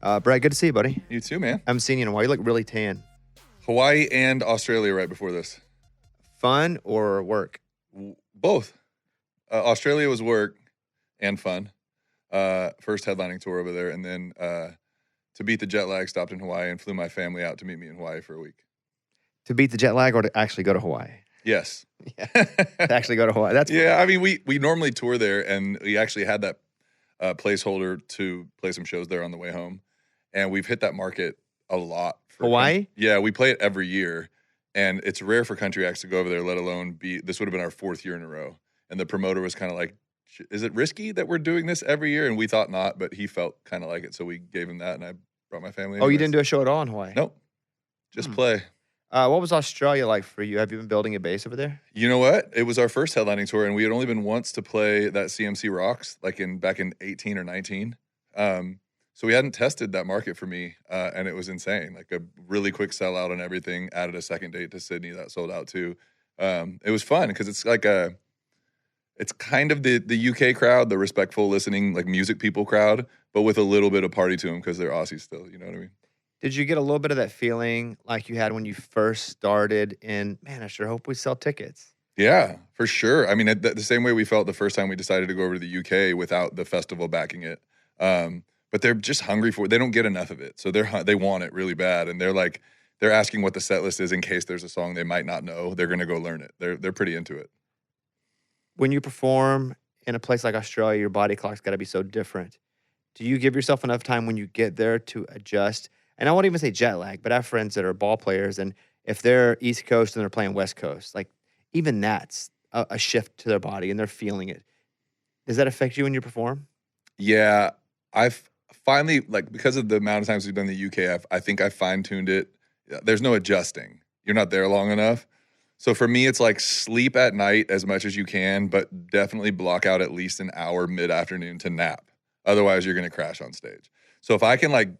Brad, good to see you, buddy. You too, man. I haven't seen you in a while. You look really tan. Hawaii and Australia right before this. Fun or work? Both. Australia was work and fun. First headlining tour over there. And then to beat the jet lag, stopped in Hawaii and flew my family out to meet me in Hawaii for a week. To beat the jet lag or to actually go to Hawaii? Yes. Yeah. To actually go to Hawaii. That's yeah. I mean, we normally tour there, and we actually had that placeholder to play some shows there on the way home. And we've hit that market a lot. For Hawaii? Yeah, we play it every year. And it's rare for country acts to go over there, let alone this would have been our 4th year in a row. And the promoter was kind of like, is it risky that we're doing this every year? And we thought not, but he felt kind of like it. So we gave him that, and I brought my family. Oh, you didn't do a show at all in Hawaii? Nope. Just play. What was Australia like for you? Have you been building a base over there? You know what? It was our first headlining tour, and we had only been once to play that CMC Rocks, like back in 18 or 19. So we hadn't tested that market for me, and it was insane. Like a really quick sellout on everything. Added a second date to Sydney that sold out too. It was fun because it's like it's kind of the UK crowd, the respectful listening, like music people crowd, but with a little bit of party to them because they're Aussies still. You know what I mean? Did you get a little bit of that feeling like you had when you first started in, man, I sure hope we sell tickets? Yeah, for sure. I mean, the same way we felt the first time we decided to go over to the UK without the festival backing it. But they're just hungry for it. They don't get enough of it. So they want it really bad. And they're asking what the set list is in case there's a song they might not know. They're going to go learn it. They're pretty into it. When you perform in a place like Australia, your body clock's got to be so different. Do you give yourself enough time when you get there to adjust? And I won't even say jet lag, but I have friends that are ball players, and if they're East Coast and they're playing West Coast, like even that's a shift to their body and they're feeling it. Does that affect you when you perform? Yeah, I've finally, like, because of the amount of times we've done the UK, I think I fine-tuned it. There's no adjusting. You're not there long enough. So for me, it's like sleep at night as much as you can, but definitely block out at least an hour mid-afternoon to nap. Otherwise, you're going to crash on stage. So if I can, like,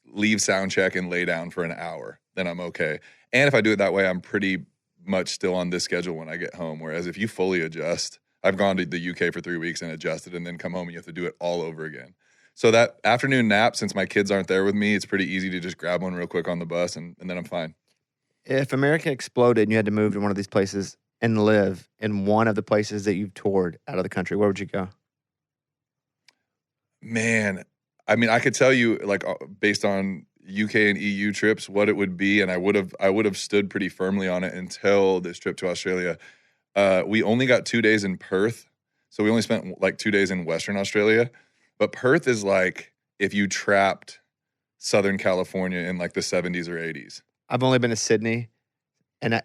leave sound check and lay down for an hour, then I'm okay. And if I do it that way, I'm pretty much still on this schedule when I get home. Whereas if you fully adjust, I've gone to the UK for 3 weeks and adjusted and then come home and you have to do it all over again. So that afternoon nap, since my kids aren't there with me, it's pretty easy to just grab one real quick on the bus and then I'm fine. If America exploded and you had to move to one of these places and live in one of the places that you've toured out of the country, where would you go? Man, I mean, I could tell you, like, based on UK and EU trips, what it would be, and I would have stood pretty firmly on it until this trip to Australia. We only got 2 days in Perth, so we only spent like 2 days in Western Australia. But Perth is like if you trapped Southern California in like the 70s or 80s. I've only been to Sydney, and I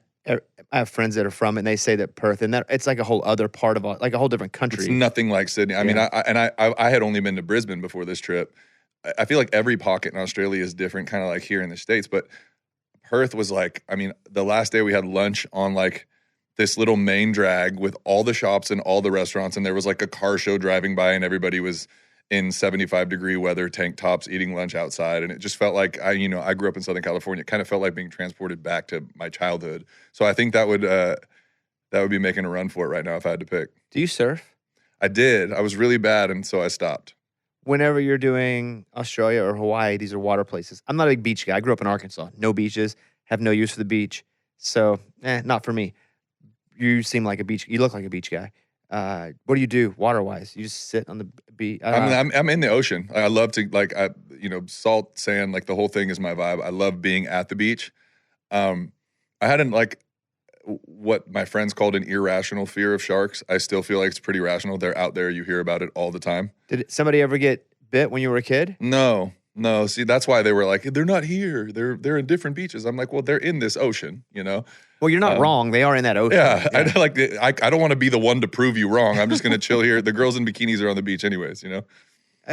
have friends that are from it, and they say that Perth, and that it's like a whole other part of like a whole different country. It's nothing like Sydney. I mean, I had only been to Brisbane before this trip. I feel like every pocket in Australia is different, kind of like here in the States. But Perth was like, I mean, the last day we had lunch on like this little main drag with all the shops and all the restaurants, and there was like a car show driving by, and everybody was in 75-degree weather, tank tops, eating lunch outside. And it just felt like, I grew up in Southern California. It kind of felt like being transported back to my childhood. So I think that would be making a run for it right now if I had to pick. Do you surf? I did. I was really bad, and so I stopped. Whenever you're doing Australia or Hawaii, these are water places. I'm not a big beach guy. I grew up in Arkansas. No beaches. Have no use for the beach. So, not for me. You seem like a beach. You look like a beach guy. What do you do water-wise? You just sit on the beach? I'm in the ocean. I love to, like, salt, sand, like the whole thing is my vibe. I love being at the beach. I hadn't, like, what my friends called an irrational fear of sharks. I still feel like it's pretty rational. They're out there. You hear about it all the time. Did somebody ever get bit when you were a kid? No. See, that's why they were like, they're not here. They're in different beaches. I'm like, well, they're in this ocean, you know? Well, you're not wrong. They are in that ocean. Yeah. I don't want to be the one to prove you wrong. I'm just going to chill here. The girls in bikinis are on the beach anyways, you know?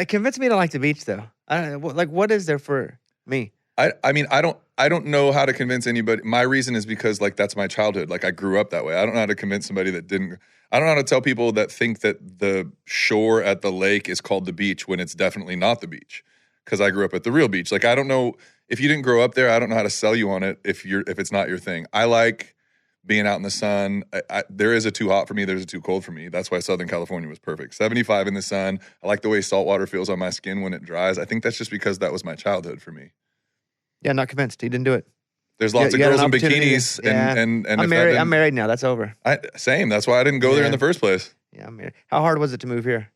Convince me to like the beach, though. I don't know. Like, what is there for me? I mean, I don't know how to convince anybody. My reason is because, like, that's my childhood. Like, I grew up that way. I don't know how to convince somebody that didn't. I don't know how to tell people that think that the shore at the lake is called the beach when it's definitely not the beach. Because I grew up at the real beach. Like, I don't know if you didn't grow up there. I don't know how to sell you on it if it's not your thing. I like being out in the sun. There is a too hot for me. There's a too cold for me. That's why Southern California was perfect. 75 in the sun. I like the way salt water feels on my skin when it dries. I think that's just because that was my childhood for me. Yeah, not convinced. He didn't do it. There's lots of You had girls an in opportunity. bikinis. Yeah. And I'm if married. I'm married now. That's over. Same. That's why I didn't go there in the first place. Yeah, I'm married. How hard was it to move here?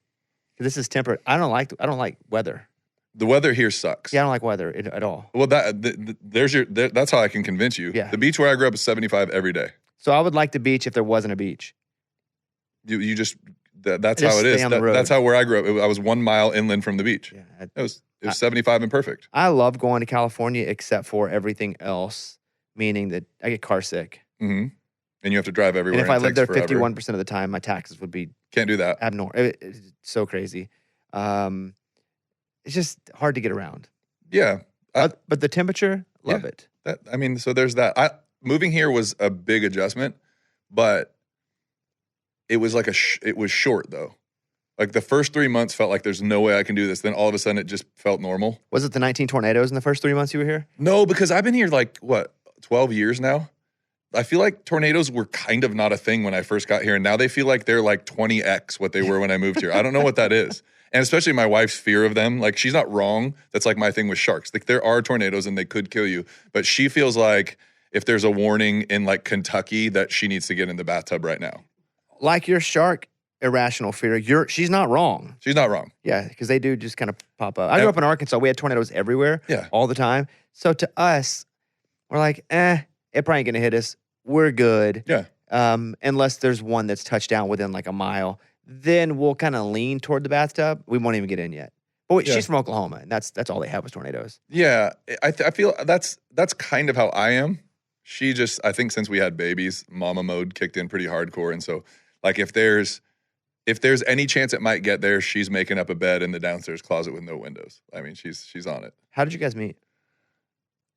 'Cause this is temperate. I don't like weather. The weather here sucks. Yeah, I don't like weather at all. Well, that's how I can convince you. Yeah. The beach where I grew up is 75 every day. So I would like the beach if there wasn't a beach. You just that's Just how it is. stay on the road. That's how where I grew up. I was 1 mile inland from the beach. Yeah, It was 75 and perfect. I love going to California except for everything else, meaning that I get car sick. Mm-hmm. And you have to drive everywhere. And if I lived there forever. 51% of the time, my taxes would be Can't do that. abnormal. It's so crazy. It's just hard to get around. Yeah. But the temperature, love it. So there's that. Moving here was a big adjustment, but it was like it was short though. Like the first 3 months felt like there's no way I can do this. Then all of a sudden it just felt normal. Was it the 19 tornadoes in the first 3 months you were here? No, because I've been here like 12 years now. I feel like tornadoes were kind of not a thing when I first got here, and now they feel like they're like 20x what they were when I moved here. I don't know what that is. And especially my wife's fear of them. Like, she's not wrong. That's like my thing with sharks. Like, there are tornadoes and they could kill you. But she feels like if there's a warning in like Kentucky that she needs to get in the bathtub right now. Like your shark irrational fear, she's not wrong. She's not wrong. Yeah, because they do just kind of pop up. I grew up in Arkansas. We had tornadoes everywhere, all the time. So to us, we're like, it probably ain't going to hit us. We're good. Yeah. Unless there's one that's touched down within like a mile. Then we'll kind of lean toward the bathtub. We won't even get in yet. But she's from Oklahoma, and that's all they have was tornadoes. Yeah, I feel that's kind of how I am. She just, I think since we had babies, mama mode kicked in pretty hardcore. And so, like, if there's any chance it might get there, she's making up a bed in the downstairs closet with no windows. I mean, she's on it. How did you guys meet?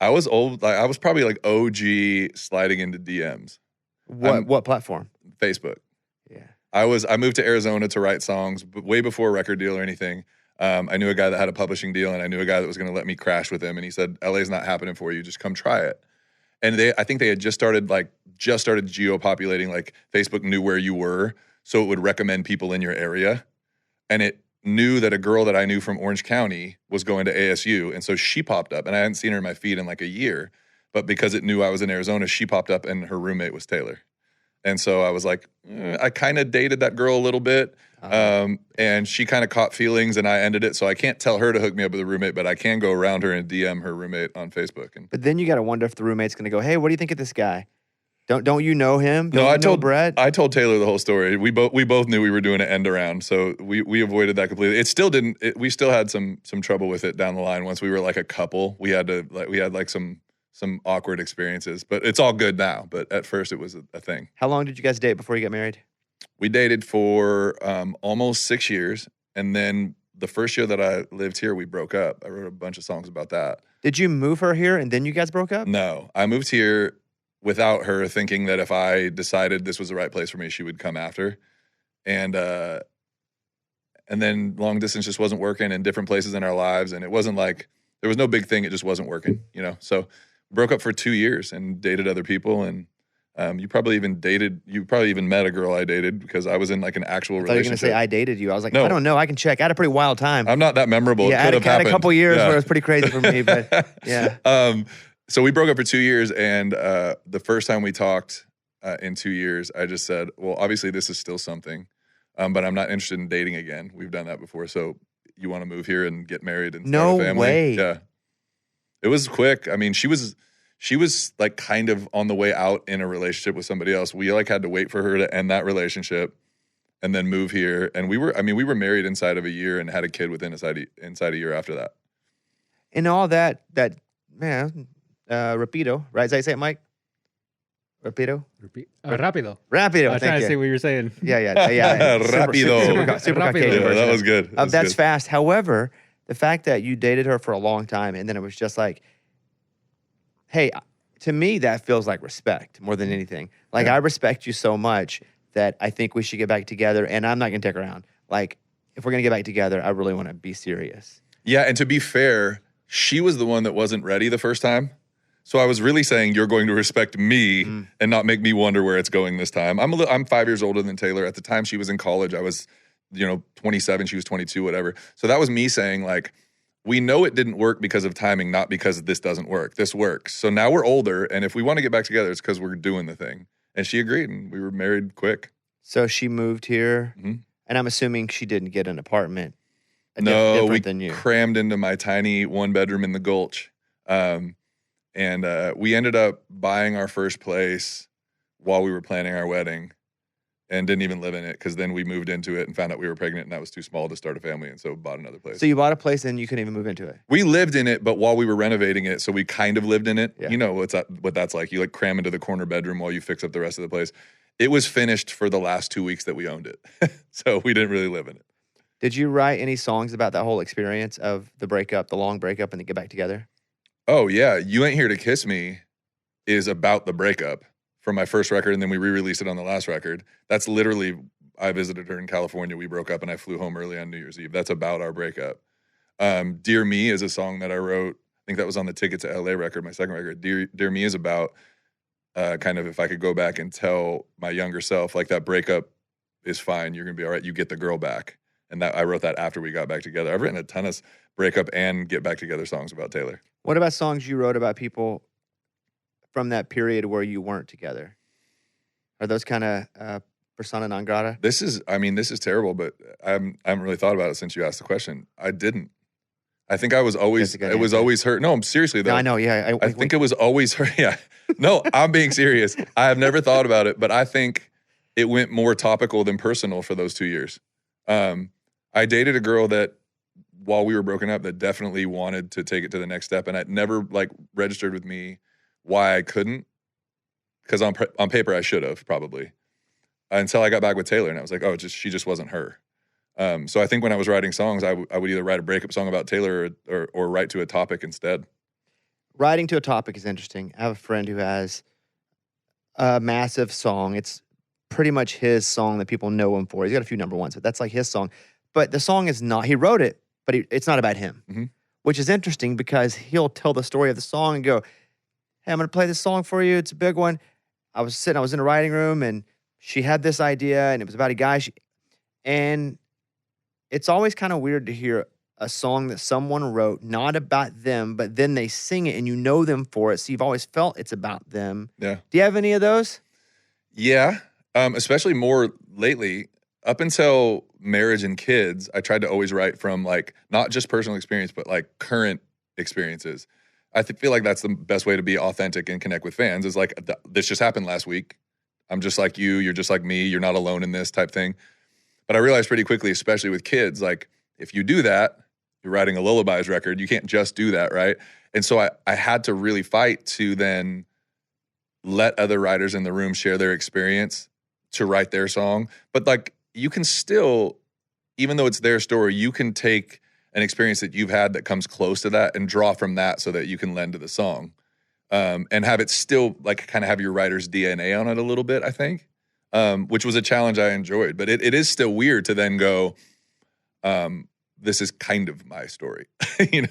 I was old. I was probably like OG sliding into DMs. What platform? Facebook. Yeah. I moved to Arizona to write songs way before a record deal or anything. I knew a guy that had a publishing deal, and I knew a guy that was going to let me crash with him. And he said, "LA's not happening for you. Just come try it." And I think they had just started geo-populating. Like, Facebook knew where you were, so it would recommend people in your area. And it knew that a girl that I knew from Orange County was going to ASU, and so she popped up. And I hadn't seen her in my feed in like a year, but because it knew I was in Arizona, she popped up, and her roommate was Taylor. And so I was like, I kind of dated that girl a little bit. And she kind of caught feelings, and I ended it. So I can't tell her to hook me up with a roommate, but I can go around her and DM her roommate on Facebook. But then you got to wonder if the roommate's going to go, "Hey, what do you think of this guy? Don't you know him? No, I told Brett. I told Taylor the whole story. We both knew we were doing an end around, so we avoided that completely. It still didn't. We still had some trouble with it down the line. Once we were like a couple, we had some awkward experiences, but it's all good now. But at first, it was a thing. How long did you guys date before you got married? We dated for almost 6 years, and then the first year that I lived here, we broke up. I wrote a bunch of songs about that. Did you move her here and then you guys broke up? No, I moved here without her, thinking that if I decided this was the right place for me, she would come after. And then long distance just wasn't working in different places in our lives, and it wasn't like there was no big thing. It just wasn't working, So broke up for 2 years and dated other people, and you probably even met a girl I dated because I was in like an actual relationship. I thought you were going to say I dated you. I was like, no. I don't know. I can check. I had a pretty wild time. I'm not that memorable. Yeah, it could have happened. I had a couple years where it was pretty crazy for me, but yeah. So we broke up for 2 years, and the first time we talked in 2 years, I just said, well, obviously this is still something, but I'm not interested in dating again. We've done that before, so you want to move here and get married and start a family? No way. Yeah. It was quick. I mean, she was like kind of on the way out in a relationship with somebody else. We like had to wait for her to end that relationship and then move here. And we were married inside of a year and had a kid inside a year after that. And all that man, rapido, right? Is that how you say it, Mike? Rapido? Rapido. Rapido. I was trying to see what you were saying. Yeah. Rapido. Super Rapido. Caucasian Yeah, version. that was good. That's fast. However, the fact that you dated her for a long time and then it was just like, hey, to me, that feels like respect more than anything. Like, I respect you so much that I think we should get back together, and I'm not going to take her around. Like, if we're going to get back together, I really want to be serious. Yeah, and to be fair, she was the one that wasn't ready the first time. So I was really saying you're going to respect me and not make me wonder where it's going this time. I'm 5 years older than Taylor. At the time she was in college, I was, 27, she was 22, whatever. So that was me saying like, we know it didn't work because of timing, not because this doesn't work. This works. So now we're older, and if we want to get back together, it's because we're doing the thing. And she agreed, and we were married quick. So she moved here, Mhm. and I'm assuming she didn't get an apartment. No, different we than you. crammed into my tiny 1-bedroom in the Gulch. And we ended up buying our first place while we were planning our wedding and didn't even live in it because then we moved into it and found out we were pregnant and that was too small to start a family, and so bought another place. So you bought a place and you couldn't even move into it. We lived in it, but while we were renovating it, so we kind of lived in it. Yeah. You know what that's like. You like cram into the corner bedroom while you fix up the rest of the place. It was finished for the last 2 weeks that we owned it. So we didn't really live in it. Did you write any songs about that whole experience of the breakup, the long breakup, and then get back together? Oh, yeah. You Ain't Here to Kiss Me is about the breakup from my first record, and then we re-released it on the last record. That's literally, I visited her in California. We broke up, and I flew home early on New Year's Eve. That's about our breakup. Dear Me is a song that I wrote. I think that was on the Ticket to LA record, my second record. Dear Me is about kind of if I could go back and tell my younger self, like that breakup is fine. You're going to be all right. You get the girl back. And that I wrote that after we got back together. I've written a ton of breakup and get back together songs about Taylor. What about songs you wrote about from that period where you weren't together? Are those kind of persona non grata? This is terrible, but I haven't really thought about it since you asked the question. I didn't. I think I was always, it was always hurt. No, I'm seriously though. No, I know, yeah. I think it was always hurt. Yeah. No, I'm being serious. I have never thought about it, but I think it went more topical than personal for those 2 years. I dated a girl that while we were broken up that definitely wanted to take it to the next step, and it never like registered with me why I couldn't, because on paper I should have probably, until I got back with Taylor and I was like, oh, she just wasn't her. So I think when I was writing songs, I would either write a breakup song about Taylor or write to a topic instead. Writing to a topic is interesting. I have a friend who has a massive song. It's pretty much his song that people know him for. He's got a few number ones, but that's like his song. But the song is not, he wrote it, but it's not about him, which is interesting because he'll tell the story of the song and go, hey, I'm going to play this song for you. It's a big one. I was in a writing room and she had this idea and it was about a guy. And it's always kind of weird to hear a song that someone wrote, not about them, but then they sing it and you know them for it. So you've always felt it's about them. Yeah. Do you have any of those? Yeah. Especially more lately. Up until marriage and kids, I tried to always write from like not just personal experience, but like current experiences. I feel like that's the best way to be authentic and connect with fans is like, this just happened last week. I'm just like you. You're just like me. You're not alone in this type thing. But I realized pretty quickly, especially with kids, like if you do that, you're writing a lullabies record. You can't just do that, right? And so I had to really fight to then let other writers in the room share their experience to write their song. But like, you can still, even though it's their story, you can take an experience that you've had that comes close to that and draw from that so that you can lend to the song. And have it still like kind of have your writer's DNA on it a little bit, I think, which was a challenge I enjoyed. But it is still weird to then go, this is kind of my story.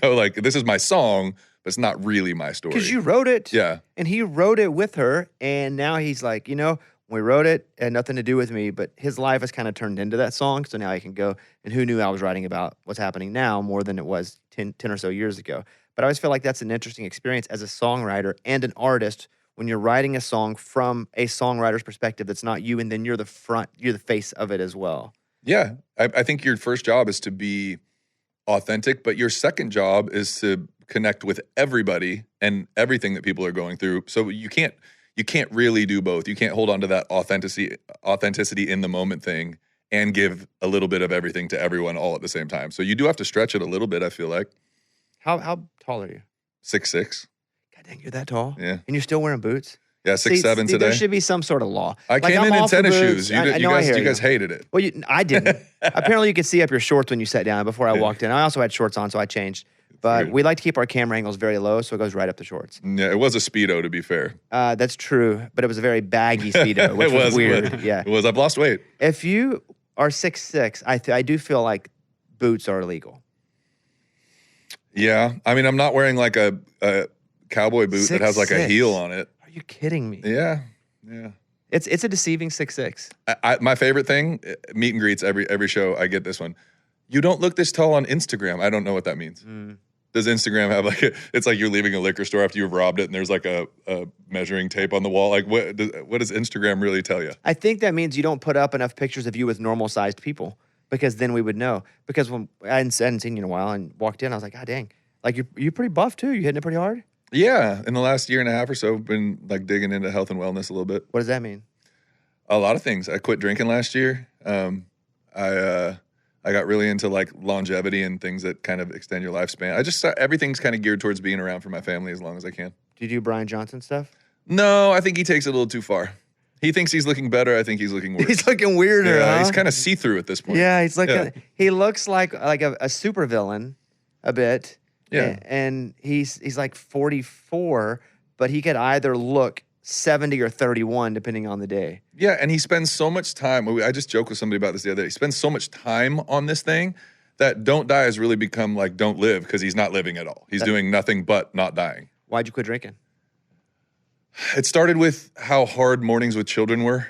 Like this is my song, but it's not really my story. Because you wrote it. Yeah. And he wrote it with her. And now he's like, when we wrote it, it had nothing to do with me, but his life has kind of turned into that song. So now I can go, and who knew I was writing about what's happening now more than it was 10 or so years ago. But I always feel like that's an interesting experience as a songwriter and an artist when you're writing a song from a songwriter's perspective that's not you, and then you're the face of it as well. Yeah. I think your first job is to be authentic, but your second job is to connect with everybody and everything that people are going through. So you can't really do both. You can't hold on to that authenticity in the moment thing and give a little bit of everything to everyone all at the same time. So you do have to stretch it a little bit, I feel like. How tall are you? 6'6". God dang, you're that tall? Yeah. And you're still wearing boots? Yeah, 6'7" today. There should be some sort of law. I came in tennis shoes. You guys hated it. Well, I didn't. Apparently, you could see up your shorts when you sat down before I walked in. I also had shorts on, so I changed. But we like to keep our camera angles very low, so it goes right up the shorts. Yeah, it was a Speedo, to be fair. That's true, but it was a very baggy Speedo, which was weird. Yeah, it was. I've lost weight. If you are 6'6", I do feel like boots are illegal. Yeah, I mean, I'm not wearing like a cowboy boot that has like a 6'6". heel on it. Are you kidding me? Yeah. It's a deceiving 6'6". My favorite thing, meet and greets every show. I get this one. You don't look this tall on Instagram. I don't know what that means. Does Instagram have like it's like you're leaving a liquor store after you've robbed it and there's like a measuring tape on the wall? Like what does Instagram really tell you? I think that means you don't put up enough pictures of you with normal sized people because then we would know. Because when I hadn't seen you in a while and walked in, I was like, God dang, like you're pretty buff too. You hitting it pretty hard. Yeah, in the last year and a half or so, I've been like digging into health and wellness a little bit. What does that mean? A lot of things. I quit drinking last year. I got really into like longevity and things that kind of extend your lifespan. Everything's kind of geared towards being around for my family as long as I can. Do you do Brian Johnson stuff? No, I think he takes it a little too far. He thinks he's looking better. I think he's looking worse. He's looking weirder, Yeah, huh? he's kind of see-through at this point. Yeah, he's looking. He looks like a super villain, a bit. Yeah. And he's like 44, but he could either look 70 or 31 depending on the day. Yeah, and he spends so much time. I just joked with somebody about this the other day. He spends so much time on this thing that don't die has really become like don't live because he's not living at all. He's doing nothing but not dying. Why'd you quit drinking? It started with how hard mornings with children were.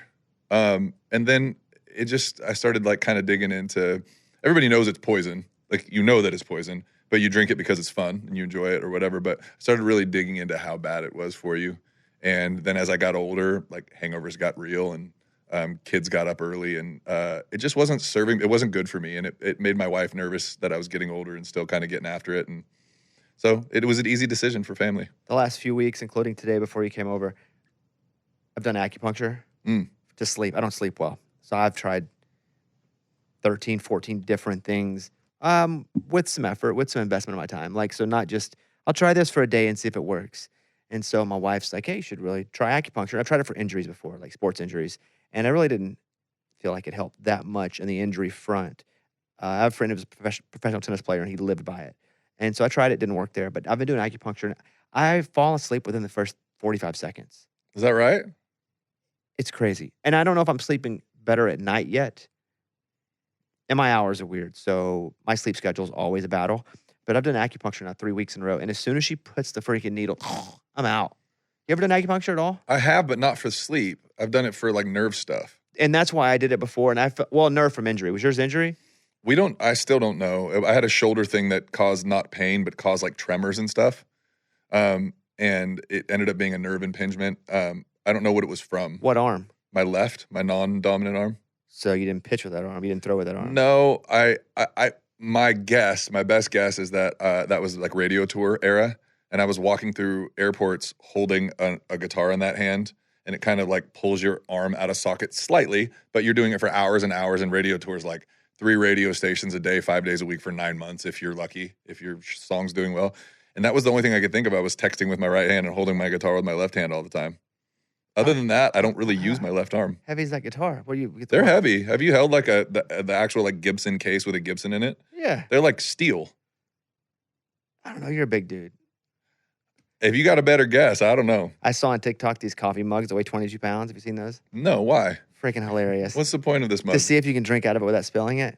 And then I started like kind of digging into, everybody knows it's poison. Like, you know that it's poison, but you drink it because it's fun and you enjoy it or whatever. But I started really digging into how bad it was for you. And then as I got older, like hangovers got real and kids got up early and it just wasn't it wasn't good for me. And it made my wife nervous that I was getting older and still kind of getting after it. And so it was an easy decision for family. The last few weeks, including today before you came over, I've done acupuncture to sleep. I don't sleep well. So I've tried 13, 14 different things with some effort, with some investment of my time. Like, so not just, I'll try this for a day and see if it works. And so my wife's like, hey, you should really try acupuncture. I've tried it for injuries before, like sports injuries. And I really didn't feel like it helped that much in the injury front. I have a friend who was a professional tennis player, and he lived by it. And so I tried it, didn't work there. But I've been doing acupuncture, and I fall asleep within the first 45 seconds. Is that right? It's crazy. And I don't know if I'm sleeping better at night yet. And my hours are weird. So my sleep schedule is always a battle. But I've done acupuncture now 3 weeks in a row. And as soon as she puts the freaking needle, I'm out. You ever done acupuncture at all? I have, but not for sleep. I've done it for like nerve stuff. And that's why I did it before. And I felt, nerve from injury. Was yours injury? I still don't know. I had a shoulder thing that caused not pain, but caused like tremors and stuff. And it ended up being a nerve impingement. I don't know what it was from. What arm? My left, my non-dominant arm. So you didn't pitch with that arm. You didn't throw with that arm. No, my best guess is that that was like radio tour era. And I was walking through airports holding a guitar in that hand. And it kind of like pulls your arm out of socket slightly, but you're doing it for hours and hours. And radio tours, like 3 radio stations a day, 5 days a week for 9 months, if you're lucky, if your song's doing well. And that was the only thing I could think of. I was texting with my right hand and holding my guitar with my left hand all the time. Other than that, I don't really use my left arm. Heavy as that guitar. What do you get? They're heavy. Have you held like the actual like Gibson case with a Gibson in it? Yeah. They're like steel. I don't know. You're a big dude. If you got a better guess, I don't know. I saw on TikTok these coffee mugs that weigh 22 pounds. Have you seen those? No, why? Freaking hilarious. What's the point of this mug? To see if you can drink out of it without spilling it.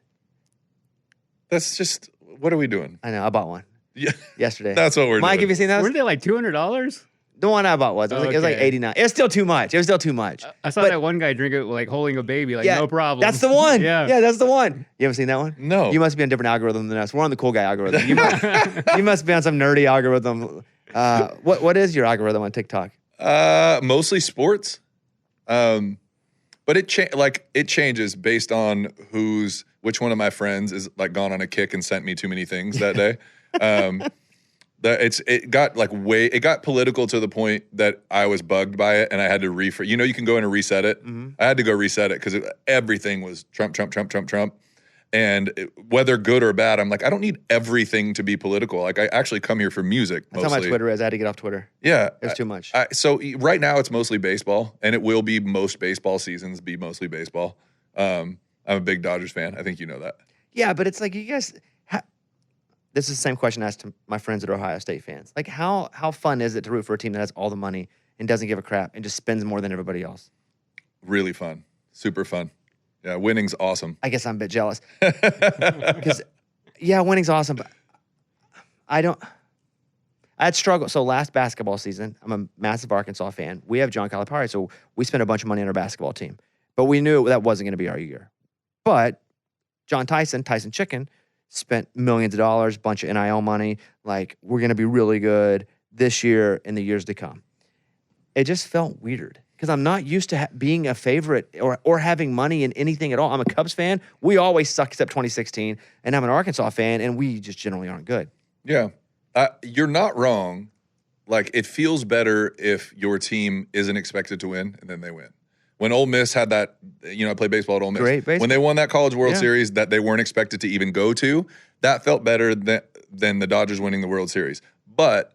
That's just, what are we doing? I know. I bought one. Yeah, yesterday. That's what we're Mike, doing. have you seen those? Weren't they like $200? The one I bought was. It was like 89. It was still too much. I saw that one guy drink it like holding a baby, like no problem. That's the one. Yeah. Yeah, that's the one. You haven't seen that one? No. You must be on a different algorithm than us. We're on the cool guy algorithm. You must be on some nerdy algorithm. What is your algorithm on TikTok? Mostly sports. But it changes based on which one of my friends is like gone on a kick and sent me too many things that day. It got political to the point that I was bugged by it and I had to you can go in and reset it. Mm-hmm. I had to go reset it because everything was Trump. And whether good or bad, I'm like, I don't need everything to be political. Like, I actually come here for music mostly. That's how my Twitter is. I had to get off Twitter. Yeah. It's too much. So right now it's mostly baseball, and it will be most baseball seasons be mostly baseball. I'm a big Dodgers fan. I think you know that. Yeah, but it's like you guys... This is the same question I asked to my friends that are Ohio State fans. Like, how fun is it to root for a team that has all the money and doesn't give a crap and just spends more than everybody else? Really fun. Super fun. Yeah, winning's awesome. I guess I'm a bit jealous. Because, yeah, winning's awesome, but I I had struggled. So last basketball season, I'm a massive Arkansas fan. We have John Calipari, so we spent a bunch of money on our basketball team. But we knew that wasn't going to be our year. But Tyson Chicken, spent millions of dollars, bunch of NIL money. Like, we're going to be really good this year and the years to come. It just felt weird because I'm not used to being a favorite or having money in anything at all. I'm a Cubs fan. We always suck except 2016. And I'm an Arkansas fan, and we just generally aren't good. Yeah. You're not wrong. Like, it feels better if your team isn't expected to win and then they win. When Ole Miss had that, I played baseball at Ole Miss. Great baseball. When they won that College World Series that they weren't expected to even go to, that felt better than the Dodgers winning the World Series. But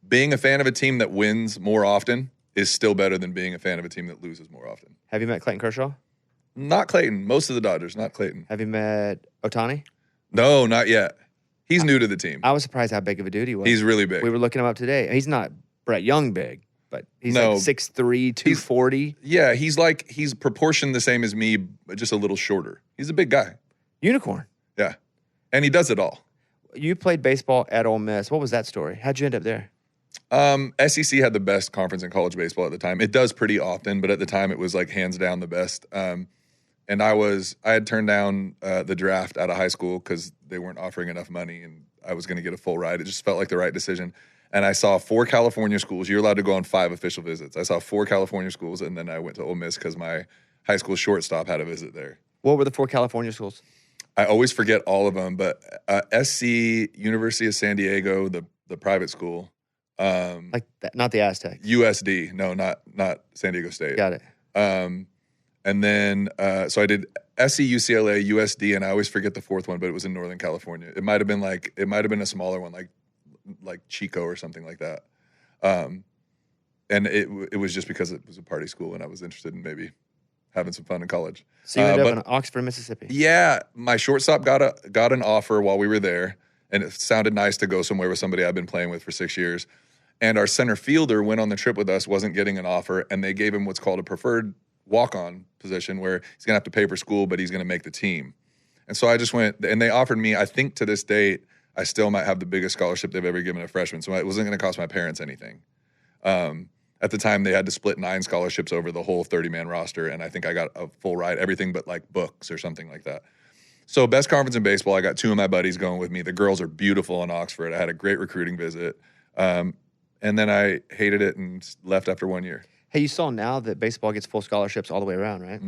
being a fan of a team that wins more often is still better than being a fan of a team that loses more often. Have you met Clayton Kershaw? Not Clayton. Most of the Dodgers, not Clayton. Have you met Ohtani? No, not yet. He's new to the team. I was surprised how big of a dude he was. He's really big. We were looking him up today. He's not Brett Young big, but he's No. like 6'3", 240. Yeah, he's proportioned the same as me, but just a little shorter. He's a big guy. Unicorn. Yeah. And he does it all. You played baseball at Ole Miss. What was that story? How'd you end up there? SEC had the best conference in college baseball at the time. It does pretty often, but at the time it was like hands down the best. And I had turned down the draft out of high school because they weren't offering enough money, and I was going to get a full ride. It just felt like the right decision. And I saw 4 California schools. You're allowed to go on 5 official visits. I saw 4 California schools, and then I went to Ole Miss because my high school shortstop had a visit there. What were the 4 California schools? I always forget all of them, but SC, University of San Diego, the private school. Like that, not the Aztecs. USD. No, not San Diego State. Got it. And then, so I did SC, UCLA, USD, and I always forget the 4th one, but it was in Northern California. It might have been a smaller one, like Chico or something like that. And it was just because it was a party school and I was interested in maybe having some fun in college. So you ended up in Oxford, Mississippi. Yeah, my shortstop got an offer while we were there, and it sounded nice to go somewhere with somebody I've been playing with for 6 years. And our center fielder went on the trip with us, wasn't getting an offer, and they gave him what's called a preferred walk-on position where he's going to have to pay for school, but he's going to make the team. And so I just went, and they offered me, I think to this date, I still might have the biggest scholarship they've ever given a freshman, so it wasn't going to cost my parents anything. At the time, they had to split 9 scholarships over the whole 30-man roster, and I think I got a full ride, everything but like books or something like that. So best conference in baseball, I got 2 of my buddies going with me. The girls are beautiful in Oxford. I had a great recruiting visit. And then I hated it and left after 1 year. Hey, you saw now that baseball gets full scholarships all the way around, right?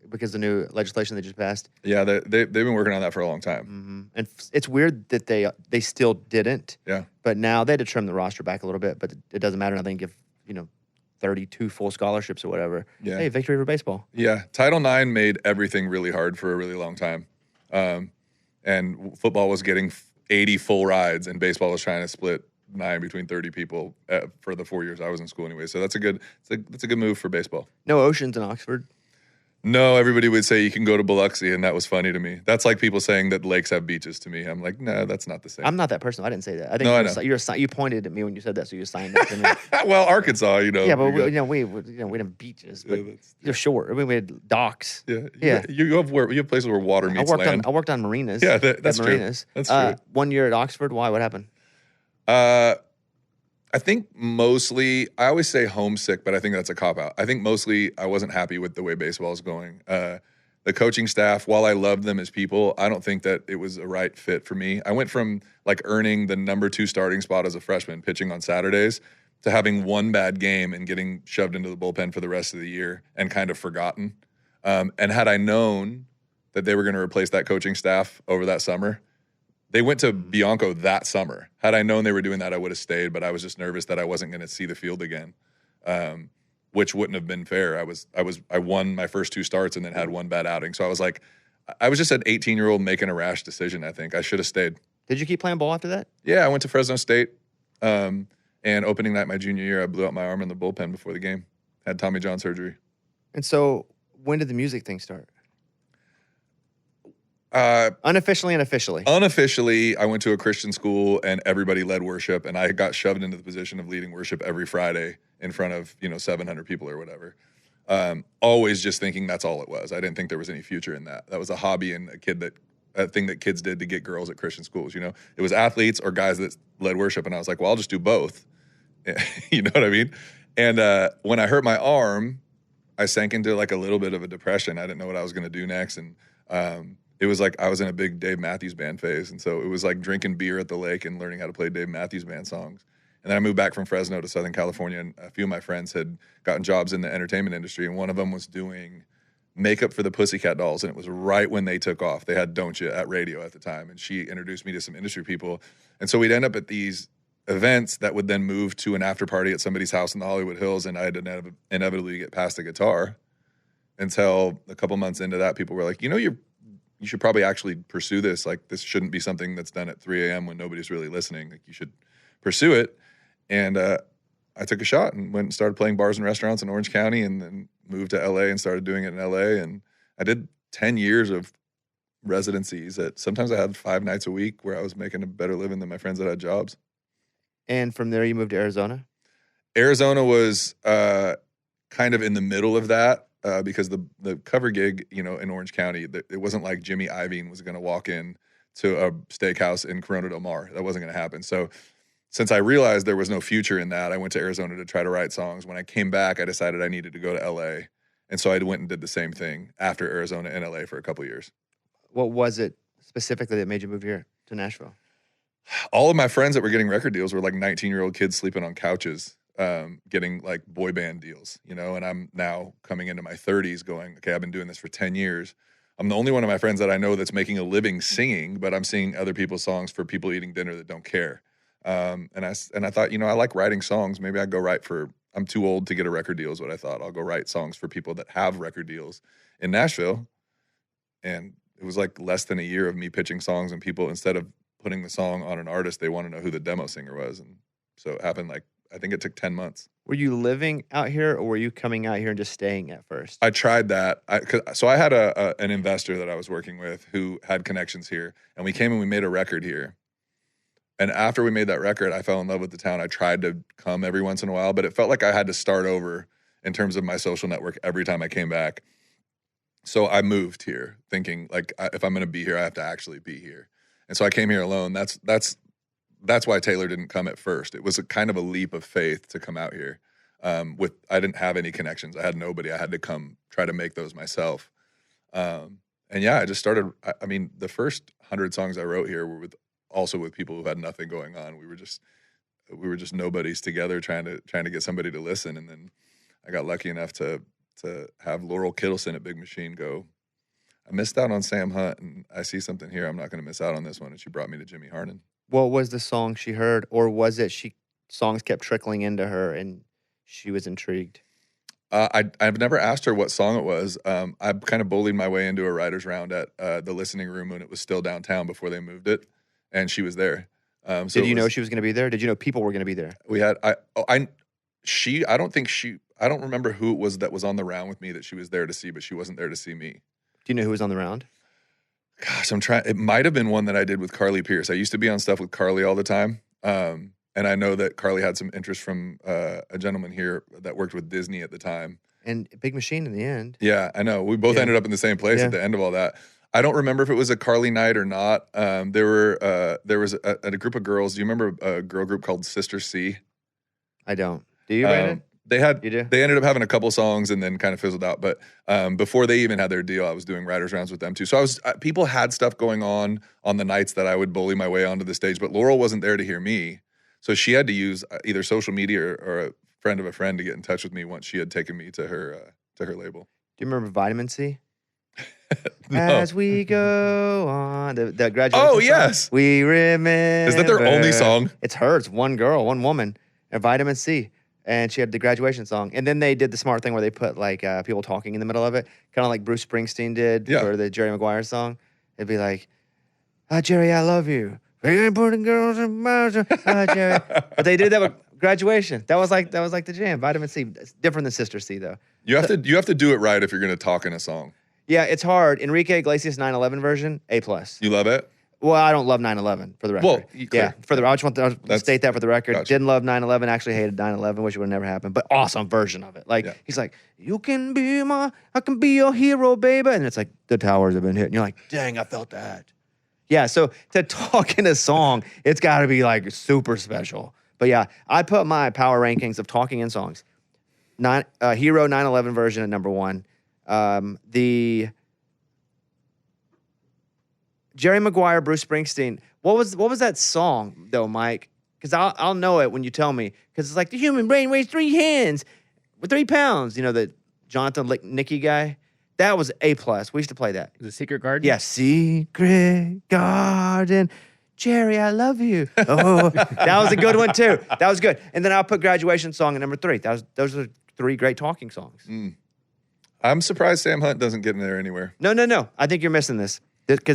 Because the new legislation they just passed. Yeah, they've been working on that for a long time. Mm-hmm. And it's weird that they still didn't. Yeah. But now they had to trim the roster back a little bit, but it doesn't matter. Now they can give 32 full scholarships or whatever. Yeah. Hey, victory for baseball. Yeah, Title IX made everything really hard for a really long time. And football was getting 80 full rides, and baseball was trying to split 9 between 30 people for the 4 years I was in school anyway. So that's a good move for baseball. No oceans in Oxford. No, everybody would say you can go to Biloxi, and that was funny to me. That's like people saying that lakes have beaches to me. I'm like, no, that's not the same. I'm not that person. I didn't say that. I think No, I know. you pointed at me when you said that, so you signed that to me. Well, Arkansas, Yeah, but we didn't have beaches, but they're short. I mean, we had docks. Yeah. You have places where water meets land. I worked on marinas. Yeah, that's true. Marinas. That's true. 1 year at Oxford. Why? What happened? I think mostly, I always say homesick, but I think that's a cop-out. I think mostly I wasn't happy with the way baseball is going. The coaching staff, while I loved them as people, I don't think that it was a right fit for me. I went from like earning the number 2 starting spot as a freshman, pitching on Saturdays, to having one bad game and getting shoved into the bullpen for the rest of the year and kind of forgotten. And had I known that they were going to replace that coaching staff over that summer, they went to Bianco that summer. Had I known they were doing that, I would have stayed, but I was just nervous that I wasn't going to see the field again, which wouldn't have been fair. I won my first 2 starts and then had one bad outing. So I was like, I was just an 18-year-old making a rash decision, I think. I should have stayed. Did you keep playing ball after that? Yeah, I went to Fresno State, and opening night my junior year, I blew out my arm in the bullpen before the game. Had Tommy John surgery. And so when did the music thing start? Unofficially and officially. Unofficially, I went to a Christian school and everybody led worship, and I got shoved into the position of leading worship every Friday in front of 700 people or whatever. Always just thinking that's all it was. I didn't think there was any future in that. That was a hobby and a kid that a thing that kids did to get girls at Christian schools. You know, it was athletes or guys that led worship, and I was like, well, I'll just do both. You know what I mean? And when I hurt my arm, I sank into like a little bit of a depression. I didn't know what I was going to do next, and it was like I was in a big Dave Matthews Band phase, and so it was like drinking beer at the lake and learning how to play Dave Matthews Band songs. And then I moved back from Fresno to Southern California, and a few of my friends had gotten jobs in the entertainment industry, and one of them was doing makeup for the Pussycat Dolls, and it was right when they took off. They had Don't Ya at radio at the time, and she introduced me to some industry people. And so we'd end up at these events that would then move to an after party at somebody's house in the Hollywood Hills, and I had to inevitably get past the guitar until a couple months into that, people were like, you know, you should probably actually pursue this. Like, this shouldn't be something that's done at 3 a.m. when nobody's really listening. Like, you should pursue it. And I took a shot and went and started playing bars and restaurants in Orange County, and then moved to LA and started doing it in LA. And I did 10 years of residencies sometimes I had 5 nights a week where I was making a better living than my friends that had jobs. And from there, you moved to Arizona? Arizona was kind of in the middle of that because the cover gig, you know, in Orange County, it wasn't like Jimmy Iovine was going to walk in to a steakhouse in Corona Del Mar. That wasn't going to happen. So since I realized there was no future in that, I went to Arizona to try to write songs. When I came back, I decided I needed to go to LA. And so I went and did the same thing after Arizona and LA for a couple of years. What was it specifically that made you move here to Nashville? All of my friends that were getting record deals were like 19-year-old kids sleeping on couches, getting like boy band deals, you know, and I'm now coming into my 30s going, okay, I've been doing this for 10 years. I'm the only one of my friends that I know that's making a living singing, but I'm singing other people's songs for people eating dinner that don't care. And I thought, you know, I like writing songs. Maybe I'd go write I'm too old to get a record deal is what I thought. I'll go write songs for people that have record deals in Nashville. And it was like less than a year of me pitching songs, and people, instead of putting the song on an artist, they want to know who the demo singer was. And so it happened I think it took 10 months. Were you living out here, or were you coming out here and just staying at first? I tried that. So I had an investor that I was working with who had connections here, and we came and we made a record here. And after we made that record, I fell in love with the town. I tried to come every once in a while, but it felt like I had to start over in terms of my social network every time I came back. So I moved here thinking, like, if I'm going to be here, I have to actually be here. And so I came here alone. That's why Taylor didn't come at first. It was a kind of a leap of faith to come out here. I didn't have any connections. I had nobody. I had to come try to make those myself. And yeah, I just started. I mean, the first 100 songs I wrote here were also with people who had nothing going on. We were just nobodies together trying to get somebody to listen. And then I got lucky enough to have Laurel Kittleson at Big Machine go, I missed out on Sam Hunt, and I see something here. I'm not going to miss out on this one. And she brought me to Jimmy Harnan. What was the song she heard, or was it songs kept trickling into her and she was intrigued? I've never asked her what song it was. I kind of bullied my way into a writer's round at the Listening Room when it was still downtown before they moved it, and she was there. Did you know she was going to be there? Did you know people were going to be there? We had I don't remember who it was that was on the round with me that she was there to see, but she wasn't there to see me. Do you know who was on the round? Gosh, it might have been one that I did with Carly Pierce. I used to be on stuff with Carly all the time. And I know that Carly had some interest from a gentleman here that worked with Disney at the time. And Big Machine in the end. Yeah, I know. We both ended up in the same place at the end of all that. I don't remember if it was a Carly night or not. There was a group of girls. Do you remember a girl group called Sister C? I don't. Do you, Brandon? They ended up having a couple songs and then kind of fizzled out. But before they even had their deal, I was doing writers rounds with them too. So people had stuff going on the nights that I would bully my way onto the stage. But Laurel wasn't there to hear me, so she had to use either social media or a friend of a friend to get in touch with me once she had taken me to her label. Do you remember Vitamin C? No. As we go on, the graduation. Oh yes, song. We remember. Is that their only song? It's hers. One girl, one woman, and Vitamin C. And she had the graduation song. And then they did the smart thing where they put like people talking in the middle of it, kind of like Bruce Springsteen did for the Jerry Maguire song. It'd be like, Jerry, I love you. Very important girls in my Jerry. But they did that with graduation. That was like the jam. Vitamin C. It's different than Sister C though. You have to do it right if you're going to talk in a song. Yeah, it's hard. Enrique Iglesias 9/11 version, A+. You love it? Well, I don't love 9/11 for the record. Well, I just want to state that for the record. Gotcha. Didn't love 9/11. Actually hated 9/11. Wish it would never happen. But awesome version of it. Like he's like, I can be your hero, baby. And it's like the towers have been hit, and you're like, dang, I felt that. Yeah, so to talk in a song, it's got to be like super special. But yeah, I put my power rankings of talking in songs. Hero 9/11 version at number 1. The Jerry Maguire, Bruce Springsteen. What was that song though, Mike? Because I'll know it when you tell me. Because it's like the human brain weighs 3 hands with 3 pounds. You know, the Jonathan Nicky guy. That was A+. We used to play that. The Secret Garden? Yeah, Secret Garden. Jerry, I love you. Oh, that was a good one too. That was good. And then I'll put Graduation Song at number 3. Those are 3 great talking songs. I'm surprised Sam Hunt doesn't get in there anywhere. No. I think you're missing this.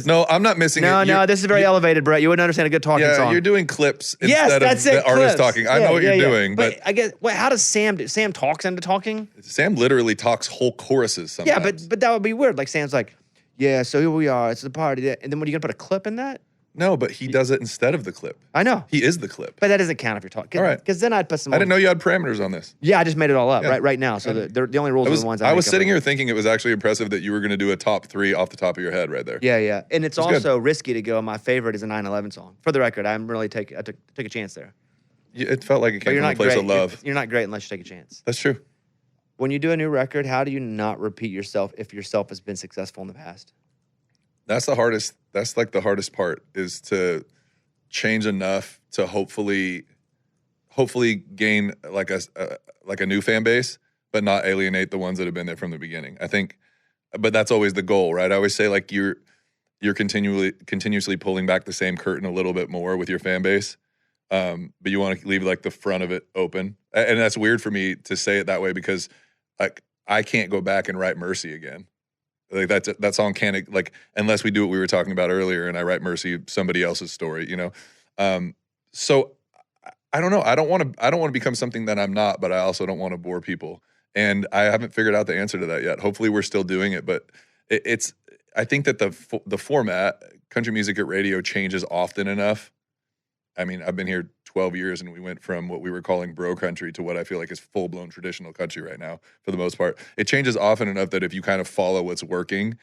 No, I'm not missing it. No, this is very elevated, Brett. You wouldn't understand a good talking song. Yeah, you're doing clips instead of the artist talking. I know what you're doing. But I guess, how does Sam do? Sam talks into talking? Sam literally talks whole choruses sometimes. Yeah, but that would be weird. Like Sam's like, yeah, so here we are. It's the party. And then what, are you going to put a clip in that? No, but he does it instead of the clip. I know. He is the clip. But that doesn't count if you're talking. All right. Because then I'd put some. I didn't know you had parameters on this. Yeah, I just made it all up right now. So the only rules are the ones I was sitting here thinking it was actually impressive that you were going to do a top 3 off the top of your head right there. Yeah. And it's also risky to go. My favorite is a 9/11 song. For the record, I took a chance there. It felt like it came from a place of love. You're not great unless you take a chance. That's true. When you do a new record, how do you not repeat yourself if yourself has been successful in the past? That's the hardest. That's like the hardest part, is to change enough to hopefully gain like a new fan base, but not alienate the ones that have been there from the beginning. I think, but that's always the goal, right? I always say like you're continuously pulling back the same curtain a little bit more with your fan base, but you want to leave like the front of it open. And that's weird for me to say it that way because like I can't go back and write Mercy again. Like that song can't, like, unless we do what we were talking about earlier and I write Mercy, somebody else's story, you know? So I don't know. I don't want to become something that I'm not, but I also don't want to bore people. And I haven't figured out the answer to that yet. Hopefully we're still doing it, but I think that the format, country music at radio, changes often enough. I mean, I've been here 12 years and we went from what we were calling bro country to what I feel like is full-blown traditional country right now for the most part. It changes often enough that if you kind of follow what's working,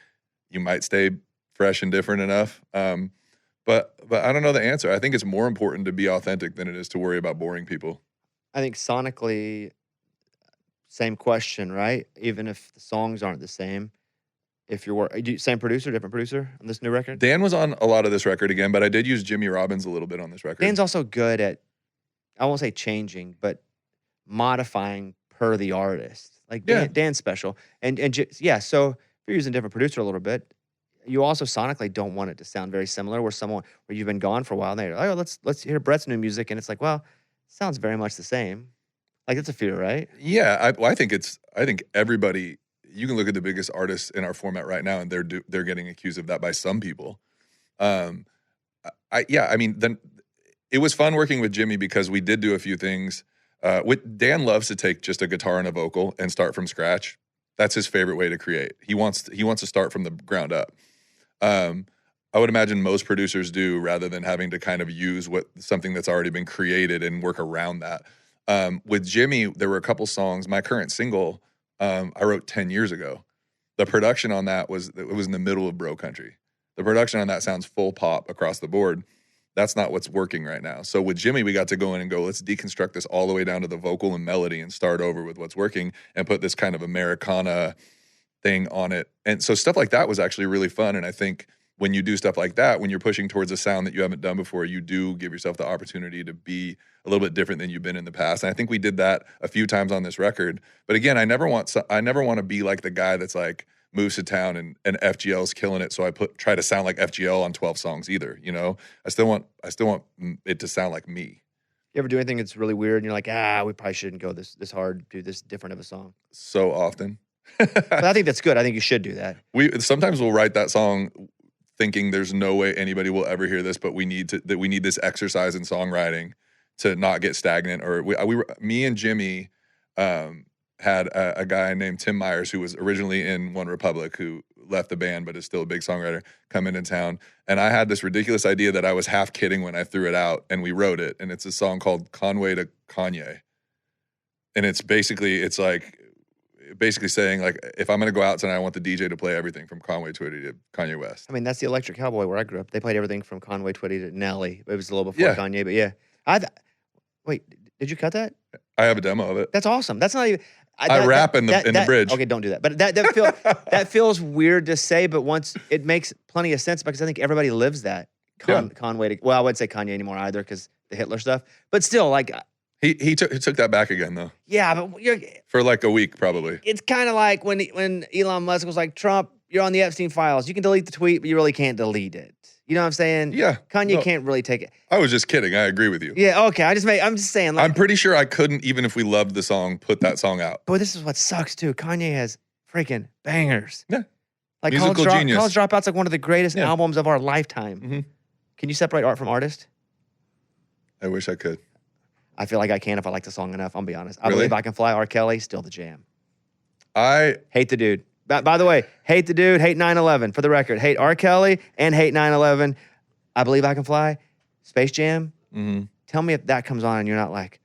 you might stay fresh and different enough. But I don't know the answer. I think it's more important to be authentic than it is to worry about boring people. I think sonically, same question, right? Even if the songs aren't the same. If you're same producer, different producer on this new record? Dan was on a lot of this record again, but I did use Jimmy Robbins a little bit on this record. Dan's also good at, I won't say changing, but modifying per the artist. Like Dan's special. And so if you're using a different producer a little bit, you also sonically don't want it to sound very similar where you've been gone for a while and they're like, oh, let's hear Brett's new music. And it's like, well, it sounds very much the same. Like it's a fear, right? Yeah, I think everybody. You can look at the biggest artists in our format right now, and they're getting accused of that by some people. Then it was fun working with Jimmy because we did do a few things. Dan loves to take just a guitar and a vocal and start from scratch. That's his favorite way to create. He wants to start from the ground up. I would imagine most producers do, rather than having to kind of use something that's already been created and work around that. With Jimmy, there were a couple songs. My current single, I wrote 10 years ago. The production on that was in the middle of bro country. The production on that sounds full pop across the board. That's not what's working right now. So with Jimmy, we got to go in and go, let's deconstruct this all the way down to the vocal and melody and start over with what's working and put this kind of Americana thing on it. And so stuff like that was actually really fun. And I think when you do stuff like that, when you're pushing towards a sound that you haven't done before, you do give yourself the opportunity to be a little bit different than you've been in the past. And I think we did that a few times on this record. But again, I never want to be like the guy that's like moves to town and FGL's killing it, so I try to sound like FGL on 12 songs either, you know? I still want it to sound like me. You ever do anything that's really weird and you're like, we probably shouldn't go this hard, do this different of a song? So often. But I think that's good. I think you should do that. Sometimes we'll write that song thinking there's no way anybody will ever hear this, but we need this exercise in songwriting to not get stagnant. Or me and Jimmy had a guy named Tim Myers who was originally in One Republic, who left the band but is still a big songwriter, come into town. And I had this ridiculous idea that I was half kidding when I threw it out, and we wrote it. And it's a song called Conway to Kanye. And it's basically, it's like, basically saying like, if I'm gonna go out tonight, I want the DJ to play everything from Conway Twitty to Kanye West. I mean, that's the Electric Cowboy where I grew up. They played everything from Conway Twitty to Nelly. It was a little before Yeah. Kanye, but yeah. Wait, did you cut that? I have a demo of it. That's awesome. That's not even. I rap in the bridge. Okay, don't do that. But that feels weird to say. But once it makes plenty of sense because I think everybody lives that Conway. Well, I wouldn't say Kanye anymore either because the Hitler stuff. But still, like he took that back again though. Yeah, but for like a week probably. It's kind of like when Elon Musk was like, Trump, you're on the Epstein files. You can delete the tweet, but you really can't delete it. You know what I'm saying? Yeah. Kanye can't really take it. I was just kidding. I agree with you. Yeah. Okay. I'm just saying. Like, I'm pretty sure I couldn't, even if we loved the song, put that song out. Boy, this is what sucks too. Kanye has freaking bangers. Yeah. Like Musical genius. College Dropout's like one of the greatest Yeah. albums of our lifetime. Mhm. Can you separate art from artist? I wish I could. I feel like I can if I like the song enough. I'll be honest. I Really? Believe I Can Fly. R. Kelly, still the jam. I Hate the dude. By the way, hate the dude, hate 9/11. For the record, hate R. Kelly and hate 9/11. I Believe I Can Fly. Space Jam. mhm. Tell me if that comes on and you're not like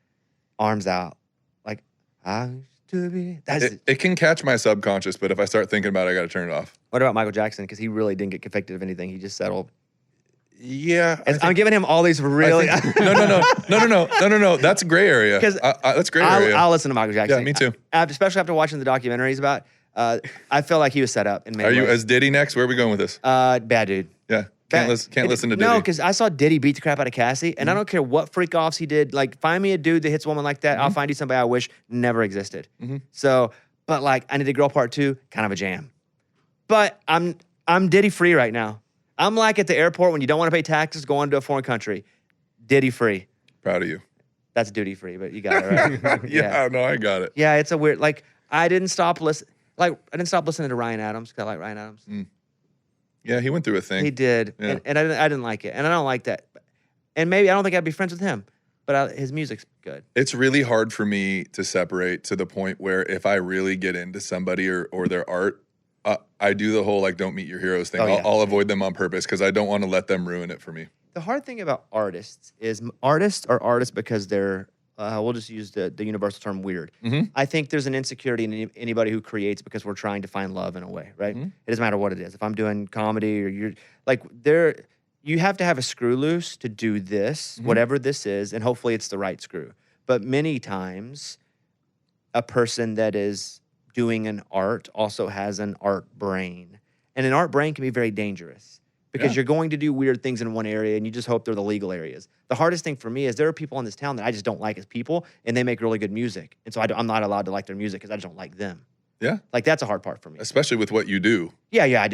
arms out, like I used to be. It can catch my subconscious, but if I start thinking about it, I got to turn it off. What about Michael Jackson? Because he really didn't get convicted of anything. He just settled. Yeah. I'm giving him all these really. No. That's gray area. 'Cause That's gray area. I'll listen to Michael Jackson. Yeah, me too. Especially after watching the documentaries about. I feel like he was set up. In many Are you ways. as Diddy next? Where are we going with this? Bad dude? Yeah. Can't listen to Diddy. No, because I saw Diddy beat the crap out of Cassie, and I don't care what freak offs he did. Like, find me a dude that hits a woman like that. I'll find you somebody I wish never existed. So, but like, I Need a Girl Part 2, kind of a jam. But I'm Diddy free right now. I'm like at the airport when you don't want to pay taxes going to a foreign country. Diddy free. Proud of you. That's duty free, but you got it right. Yeah, no, I got it. Yeah, it's a weird. Like, I didn't stop listening to Ryan Adams because I like Ryan Adams. Yeah, he went through a thing. He did, Yeah. and I didn't like it, and I don't like that. And maybe I don't think I'd be friends with him, but his music's good. It's really hard for me to separate to the point where if I really get into somebody or their art, I do the whole like don't meet your heroes thing. Oh, yeah. I'll avoid them on purpose because I don't want to let them ruin it for me. The hard thing about artists is artists are artists because they're, we'll just use the universal term weird. I think there's an insecurity in anybody who creates because we're trying to find love in a way, right? It doesn't matter what it is. If I'm doing comedy or you're like you have to have a screw loose to do this, whatever this is, and hopefully it's the right screw. But many times a person that is doing an art also has an art brain. And an art brain can be very dangerous because you're going to do weird things in one area and you just hope they're the legal areas. The hardest thing for me is there are people in this town that I just don't like as people and they make really good music. And so I'm not allowed to like their music because I just don't like them. Yeah. Like that's a hard part for me. Especially with what you do. Yeah.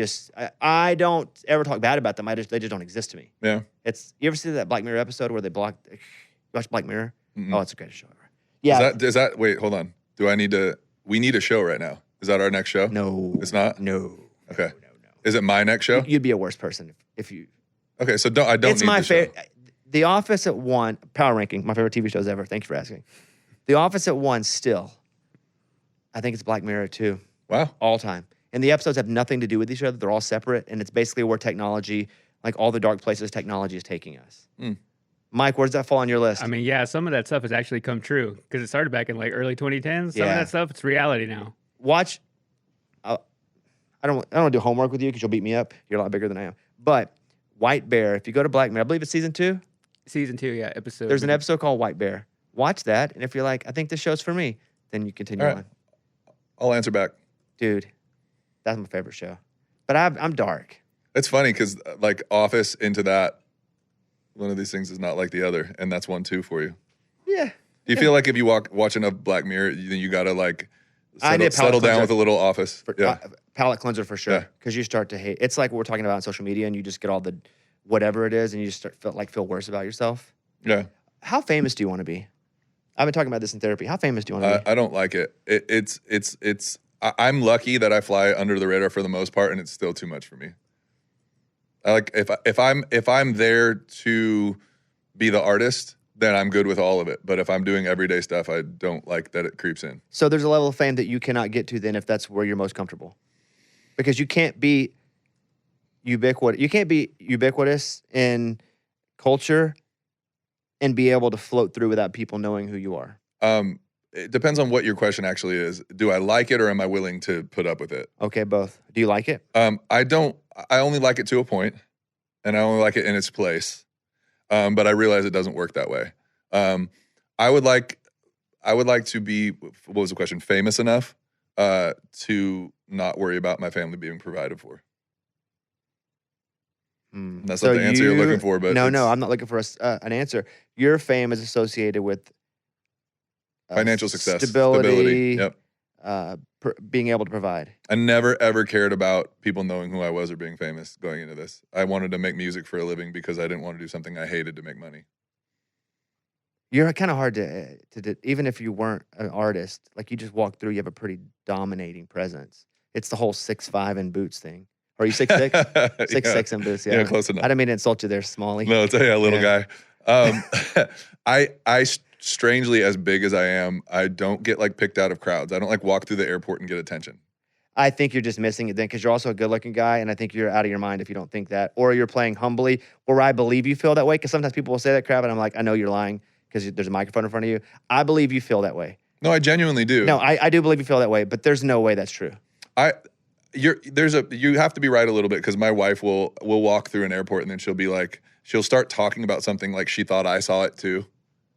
I don't ever talk bad about them. They just don't exist to me. Yeah. You ever see that Black Mirror episode where they blocked, you watch Black Mirror? Mm-mm. Oh, it's the greatest show ever. Yeah. Is that, wait, hold on. We need a show right now. Is that our next show? No. It's not? No. Okay. No. Is it my next show? You'd be a worse person if you. Okay, so I don't It's need my the show. favorite. The Office at 1, power ranking, my favorite TV shows ever. Thank you for asking. The Office at 1 still. I think it's Black Mirror 2. Wow. All time. And the episodes have nothing to do with each other. They're all separate. And it's basically where technology, like all the dark places technology is taking us. Mike, where does that fall on your list? I mean, yeah, some of that stuff has actually come true because it started back in like early 2010s. Some of Yeah. that stuff, it's reality now. Watch. I don't want to do homework with you because you'll beat me up. You're a lot bigger than I am. But White Bear, if you go to Black Mirror, I believe it's season 2. Season 2, yeah, episode. There's an episode called White Bear. Watch that. And if you're like, I think this show's for me, then you continue All right. on. I'll answer back. Dude, that's my favorite show. But I'm dark. It's funny because like Office into that, one of these things is not like the other, and that's 1, 2 for you. Yeah. Do you feel like if you watch enough Black Mirror, then you gotta like I need a settle palate down cleanser. with a little Office? Yeah. Palate cleanser for sure. Yeah. Because you start to hate. It's like what we're talking about on social media, and you just get all the whatever it is, and you just feel worse about yourself. Yeah. How famous do you want to be? I've been talking about this in therapy. How famous do you want to be? I don't like it. I'm lucky that I fly under the radar for the most part, and it's still too much for me. I like if I'm there to be the artist, then I'm good with all of it. But if I'm doing everyday stuff, I don't like that it creeps in. So there's a level of fame that you cannot get to then if that's where you're most comfortable. Because you can't be ubiquitous in culture and be able to float through without people knowing who you are. it depends on what your question actually is. Do I like it or am I willing to put up with it? Okay, both. Do you like it? I don't. I only like it to a point, and I only like it in its place. But I realize it doesn't work that way. I would like to be, what was the question? Famous enough to not worry about my family being provided for. That's not the answer you're looking for, but no, I'm not looking for an answer. Your fame is associated with financial success, stability. Yep. Being able to provide. I never ever cared about people knowing who I was or being famous going into this. I wanted to make music for a living because I didn't want to do something I hated to make money. You're kind of hard to even if you weren't an artist, like you just walk through, you have a pretty dominating presence. It's the whole 6'5" in boots thing. Are you 6'6"? 6'6" in boots, yeah. Yeah, close enough. I didn't mean to insult you there, Smalley. No, it's a little guy. I strangely, as big as I am, I don't get like picked out of crowds. I don't like walk through the airport and get attention. I think you're just missing it then because you're also a good-looking guy, and I think you're out of your mind if you don't think that. Or you're playing humbly, or I believe you feel that way because sometimes people will say that crap, and I'm like, I know you're lying because there's a microphone in front of you. I believe you feel that way. No, I genuinely do. No, I do believe you feel that way, but there's no way that's true. You have to be right a little bit because my wife will walk through an airport and then she'll start talking about something like she thought I saw it too,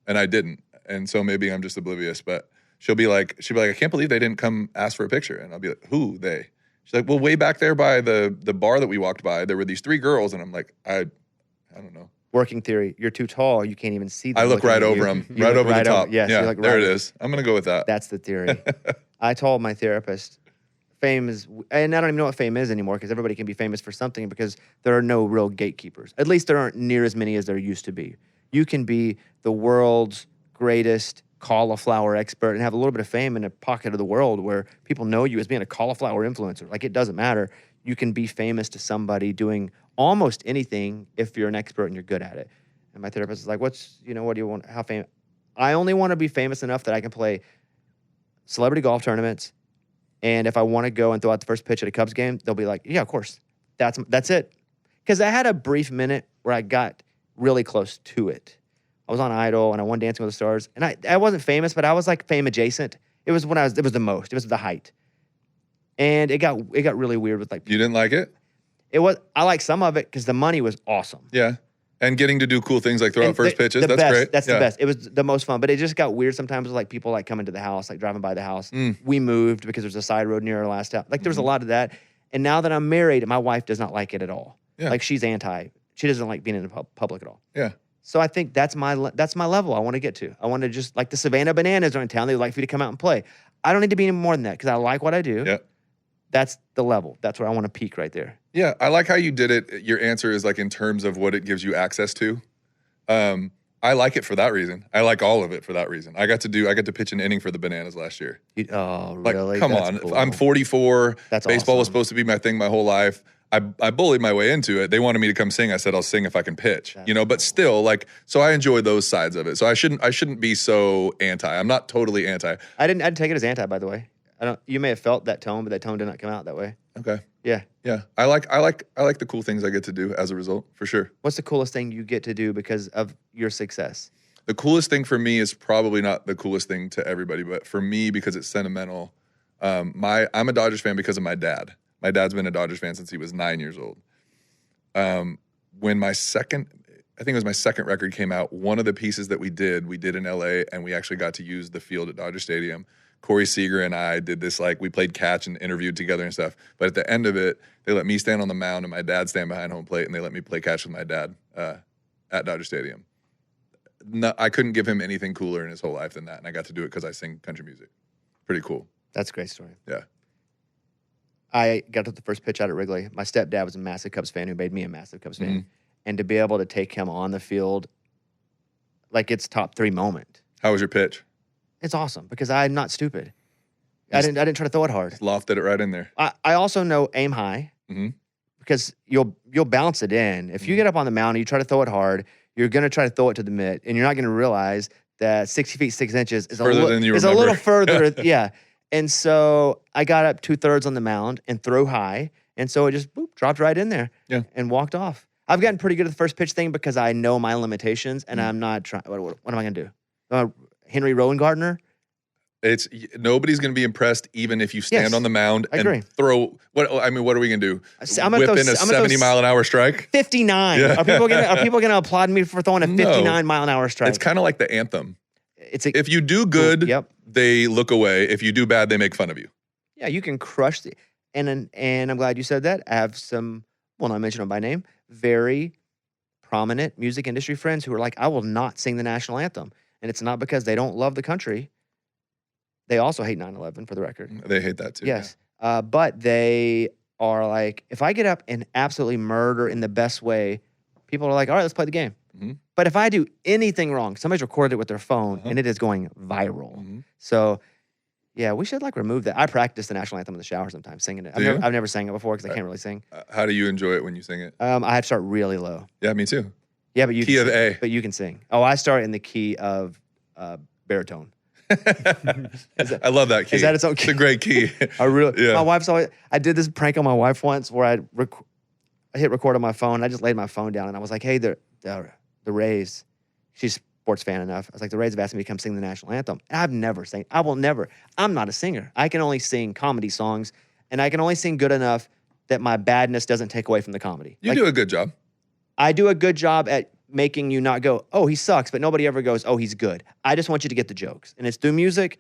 and I didn't, and so maybe I'm just oblivious. But she'll be like, I can't believe they didn't come ask for a picture, and I'll be like, who they? She's like, well, way back there by the bar that we walked by, there were these 3 girls, and I'm like, I don't know. Working theory, you're too tall, you can't even see them. I look right over them, right over the top. Yes, yeah, like there it is. I'm gonna go with that. That's the theory. I told my therapist, fame is, and I don't even know what fame is anymore because everybody can be famous for something because there are no real gatekeepers. At least there aren't near as many as there used to be. You can be the world's greatest cauliflower expert and have a little bit of fame in a pocket of the world where people know you as being a cauliflower influencer. Like, it doesn't matter. You can be famous to somebody doing almost anything if you're an expert and you're good at it. And my therapist is like, what do you want? How famous? I only want to be famous enough that I can play celebrity golf tournaments. And if I want to go and throw out the first pitch at a Cubs game, they'll be like, yeah, of course. That's it. Because I had a brief minute where I got really close to it. I was on Idol and I won Dancing with the Stars. And I wasn't famous, but I was like fame adjacent. It was the most. It was the height. And it got really weird with like people. You didn't like it? I like some of it because the money was awesome. Yeah. And getting to do cool things like throw out first pitches, that's great. That's the best. It was the most fun. But it just got weird sometimes with like people like coming to the house, like driving by the house. We moved because there's a side road near our last house. Like there was a lot of that. And now that I'm married, my wife does not like it at all. Yeah. Like she's anti. She doesn't like being in the public at all. Yeah. So I think that's my level I want to get to. I want to just, like the Savannah Bananas are in town. They'd like for you to come out and play. I don't need to be any more than that because I like what I do. Yeah. That's the level. That's where I want to peak right there. Yeah. I like how you did it. Your answer is like in terms of what it gives you access to. I like it for that reason. I like all of it for that reason. I got to pitch an inning for the Bananas last year. Oh, like, really? Come That's on. cool. I'm 44. That's Baseball was awesome. supposed to be my thing my whole life. I bullied my way into it. They wanted me to come sing. I said, I'll sing if I can pitch, but still like, so I enjoy those sides of it. So I shouldn't be so anti. I'm not totally anti. I didn't take it as anti, by the way. You may have felt that tone, but that tone did not come out that way. Okay. Yeah. Yeah. I like the cool things I get to do as a result, for sure. What's the coolest thing you get to do because of your success? The coolest thing for me is probably not the coolest thing to everybody, but for me, because it's sentimental, I'm a Dodgers fan because of my dad. My dad's been a Dodgers fan since he was 9 years old. When I think it was my second record came out, one of the pieces that we did in LA, and we actually got to use the field at Dodger Stadium. Corey Seager and I did this, like, we played catch and interviewed together and stuff. But at the end of it, they let me stand on the mound and my dad stand behind home plate, and they let me play catch with my dad at Dodger Stadium. No, I couldn't give him anything cooler in his whole life than that, and I got to do it because I sing country music. Pretty cool. That's a great story. Yeah. I got to the first pitch out at Wrigley. My stepdad was a massive Cubs fan who made me a massive Cubs fan. Mm-hmm. And to be able to take him on the field, like, it's top 3 moment. How was your pitch? It's awesome because I'm not stupid. I didn't try to throw it hard. Just lofted it right in there. I also know aim high because you'll bounce it in. If you get up on the mound and you try to throw it hard, you're going to try to throw it to the mitt, and you're not going to realize that 60 feet 6 inches is a little further. Yeah. And so I got up 2/3 on the mound and threw high, and so it just dropped right in there and walked off. I've gotten pretty good at the first pitch thing because I know my limitations, and I'm not trying. What am I going to do? Henry Rowan Gardner? Nobody's going to be impressed even if you stand on the mound and throw. What are we going to do? Whip in a 70-mile-an-hour strike? 59. Yeah. Are people going to applaud me for throwing a 59-mile-an-hour strike? It's kind of like the anthem. If you do good, they look away. If you do bad, they make fun of you. Yeah, you can crush and I'm glad you said that. I have some, well, not mention them by name, very prominent music industry friends who are like, I will not sing the national anthem. And it's not because they don't love the country. They also hate 9/11, for the record. They hate that too. Yes. Yeah. But they are like, if I get up and absolutely murder in the best way, people are like, all right, let's play the game. Mm-hmm. But if I do anything wrong, somebody's recorded it with their phone and it is going viral. Mm-hmm. So, yeah, we should like remove that. I practice the national anthem in the shower sometimes, singing it. I've never sang it before because I can't really sing. How do you enjoy it when you sing it? I have to start really low. Yeah, me too. Yeah, but you key of A. But you can sing. Oh, I start in the key of baritone. I love that key. Is that its own key? It's a great key. My wife's always. I did this prank on my wife once where I hit record on my phone. I just laid my phone down and I was like, "Hey, the Rays." She's a sports fan enough. I was like, "The Rays have asked me to come sing the national anthem." And I've never sang. I will never. I'm not a singer. I can only sing comedy songs, and I can only sing good enough that my badness doesn't take away from the comedy. You do a good job. I do a good job at making you not go, oh, he sucks, but nobody ever goes, oh, he's good. I just want you to get the jokes. And it's through music,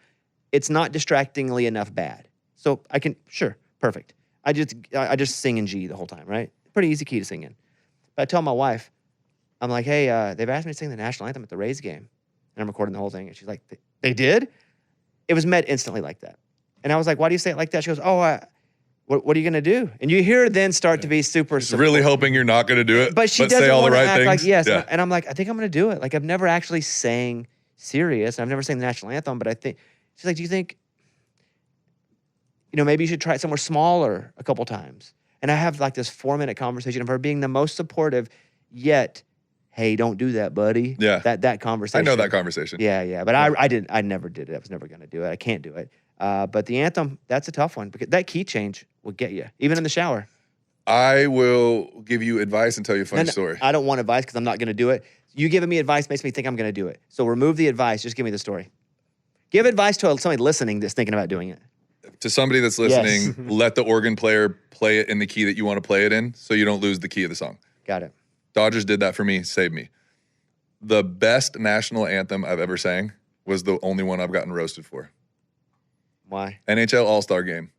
it's not distractingly enough bad. So I can, sure, perfect. I just sing in G the whole time, right? Pretty easy key to sing in. But I tell my wife, I'm like, hey, they've asked me to sing the national anthem at the Rays game. And I'm recording the whole thing. And she's like, they did? It was met instantly like that. And I was like, why do you say it like that? She goes, oh, what are you going to do? And you hear her then start to be super really hoping you're not going to do it, but she doesn't say all the want to right act things. Like, yes. Yeah. And I'm like, I think I'm going to do it. Like, I've never actually sang serious. I've never sang the national anthem, but I think, she's like, do you think, maybe you should try it somewhere smaller a couple times? And I have like this 4-minute conversation of her being the most supportive, yet, hey, don't do that, buddy. Yeah. That conversation. I know that conversation. Yeah. But I never did it. I was never going to do it. I can't do it. But the anthem, that's a tough one because that key change will get you, even in the shower. I will give you advice and tell you a funny story. I don't want advice because I'm not going to do it. You giving me advice makes me think I'm going to do it. So remove the advice. Just give me the story. Give advice to somebody listening that's thinking about doing it. To somebody that's listening, let the organ player play it in the key that you want to play it in so you don't lose the key of the song. Got it. Dodgers did that for me, saved me. The best national anthem I've ever sang was the only one I've gotten roasted for. Why? NHL All-Star Game.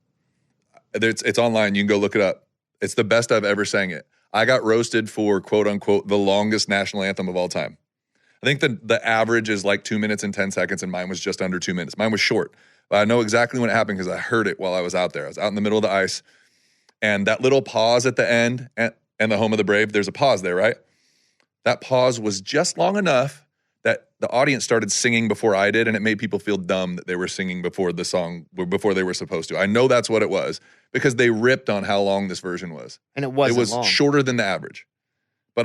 It's online. You can go look it up. It's the best I've ever sang it. I got roasted for, quote unquote, the longest national anthem of all time. I think the average is like 2 minutes and 10 seconds, and mine was just under 2 minutes. Mine was short. But I know exactly when it happened because I heard it while I was out there. I was out in the middle of the ice, and that little pause at the end, and the home of the brave, there's a pause there, right? That pause was just long enough that the audience started singing before I did, and it made people feel dumb that they were singing before the song, before they were supposed to. I know that's what it was because they ripped on how long this version was. And it was long. Shorter than the average. But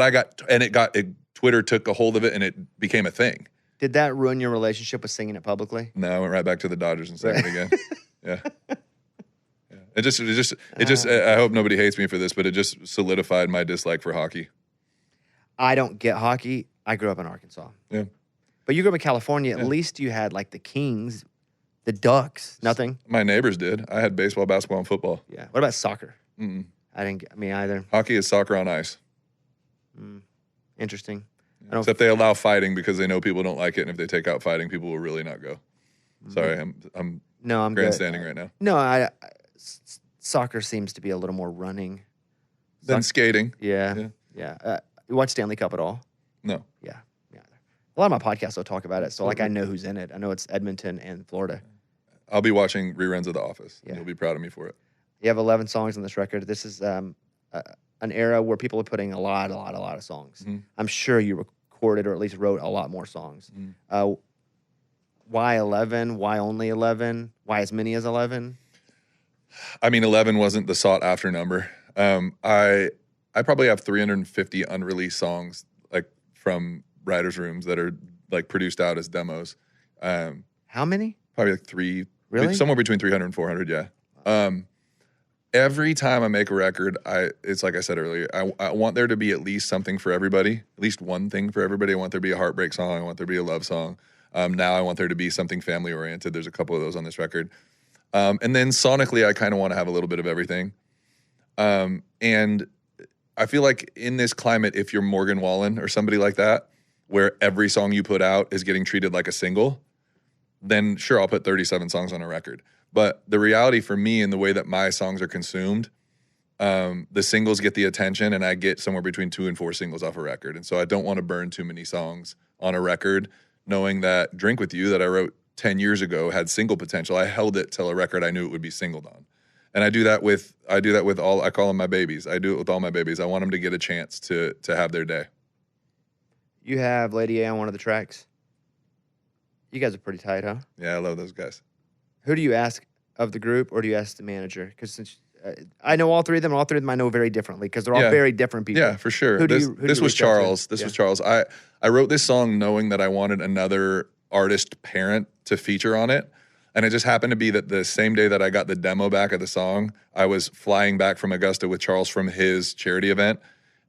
Twitter took a hold of it and it became a thing. Did that ruin your relationship with singing it publicly? No, I went right back to the Dodgers and sang it again. Yeah. It just, I hope nobody hates me for this, but it just solidified my dislike for hockey. I don't get hockey. I grew up in Arkansas. Yeah. But you grew up in California. At least you had like the Kings, the Ducks, nothing. My neighbors did. I had baseball, basketball, and football. Yeah. What about soccer? Mm-mm. I didn't get me either. Hockey is soccer on ice. Interesting. Yeah. Except they allow fighting because they know people don't like it, and if they take out fighting, people will really not go. Sorry, I'm grandstanding right now. No, soccer seems to be a little more running than skating. Yeah. You watch Stanley Cup at all? No. Yeah. A lot of my podcasts will talk about it, so like I know who's in it. I know it's Edmonton and Florida. I'll be watching reruns of The Office. Yeah. You'll be proud of me for it. You have 11 songs on this record. This is an era where people are putting a lot of songs. Mm-hmm. I'm sure you recorded or at least wrote a lot more songs. Mm-hmm. Why 11? Why only 11? Why as many as 11? I mean, 11 wasn't the sought after number. I probably have 350 unreleased songs like from writers' rooms that are like produced out as demos. How many? Probably like 3. Really? Somewhere between 300 and 400, yeah. Wow. Every time I make a record, it's like I said earlier, I want there to be at least something for everybody, at least one thing for everybody. I want there to be a heartbreak song. I want there to be a love song. Now I want there to be something family oriented. There's a couple of those on this record. And then sonically, I kind of want to have a little bit of everything. And I feel like in this climate, if you're Morgan Wallen or somebody like that, where every song you put out is getting treated like a single, then sure, I'll put 37 songs on a record. But the reality for me and the way that my songs are consumed, the singles get the attention and I get somewhere between 2 and 4 singles off a record. And so I don't want to burn too many songs on a record, knowing that Drink With You that I wrote 10 years ago had single potential. I held it till a record I knew it would be singled on. And I do that with all, I call them my babies. I do it with all my babies. I want them to get a chance to have their day. You have Lady A on one of the tracks. You guys are pretty tight, huh? Yeah, I love those guys. Who do you ask of the group, or do you ask the manager? Because since I know all three of them, and all three of them I know very differently because they're all very different people. Yeah, for sure. This was Charles. This was Charles. I wrote this song knowing that I wanted another artist parent to feature on it. And it just happened to be that the same day that I got the demo back of the song, I was flying back from Augusta with Charles from his charity event.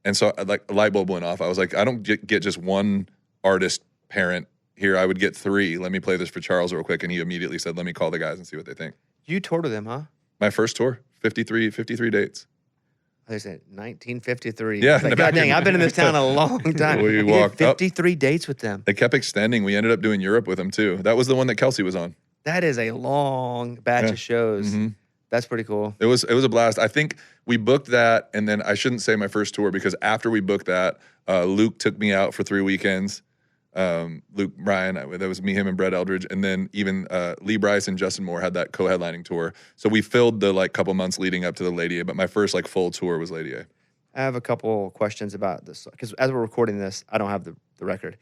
And so like a light bulb went off. I was like, I don't get just one artist parent here. I would get 3. Let me play this for Charles real quick. And he immediately said, let me call the guys and see what they think. You toured with them, huh? My first tour, 53 dates. They said 1953. Yeah. Like, God dang, I've been in this town a long time. We You walked did up. 53 dates with them. They kept extending. We ended up doing Europe with them too. That was the one that Kelsey was on. That is a long batch of shows. Mm-hmm. That's pretty cool. It was a blast. I think we booked that, and then I shouldn't say my first tour because after we booked that, Luke took me out for 3 weekends. Luke Bryan, that was me, him, and Brett Eldridge, and then even Lee Brice and Justin Moore had that co-headlining tour. So we filled the like couple months leading up to the Lady A, but my first like full tour was Lady A. I have a couple questions about this because as we're recording this, I don't have the record.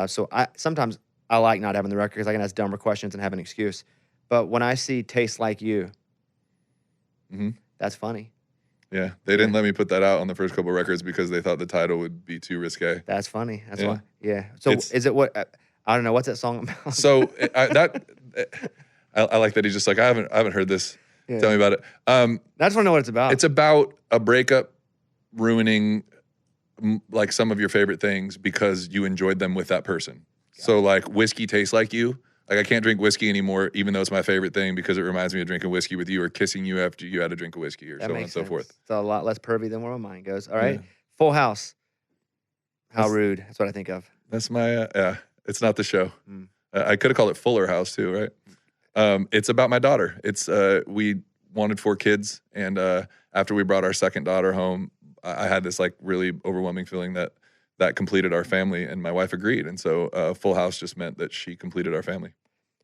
So sometimes I like not having the record because I can ask dumber questions and have an excuse. But when I see Taste Like You, that's funny. Yeah, they didn't let me put that out on the first couple records because they thought the title would be too risque. That's funny. That's why. Yeah. So is it what? I don't know. What's that song about? So I like that he's just like I haven't heard this. Yeah. Tell me about it. I just want to know what it's about. It's about a breakup ruining like some of your favorite things because you enjoyed them with that person. So like whiskey tastes like you. Like I can't drink whiskey anymore, even though it's my favorite thing because it reminds me of drinking whiskey with you or kissing you after you had a drink of whiskey or so on and so forth. It's a lot less pervy than where my mind goes. All right. Yeah. Full House. How rude. That's what I think of. That's my, it's not the show. I could have called it Fuller House too, right? It's about my daughter. It's, we wanted 4 kids. And after we brought our second daughter home, I had this like really overwhelming feeling that completed our family, and my wife agreed. And so Full House just meant that she completed our family.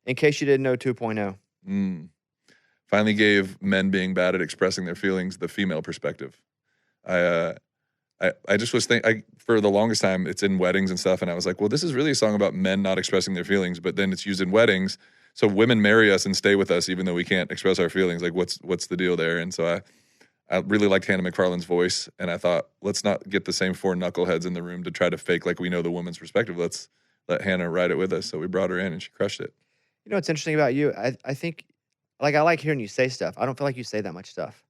In case you didn't know 2.0. Finally gave men being bad at expressing their feelings the female perspective. I just was thinking, for the longest time, it's in weddings and stuff, and I was like, well, this is really a song about men not expressing their feelings, but then it's used in weddings, so women marry us and stay with us even though we can't express our feelings. Like, what's the deal there? And so I really liked Hannah McFarlane's voice, and I thought, let's not get the same 4 knuckleheads in the room to try to fake like we know the woman's perspective. Let's let Hannah ride it with us. So we brought her in, and she crushed it. You know what's interesting about you? I think, like, I like hearing you say stuff. I don't feel like you say that much stuff.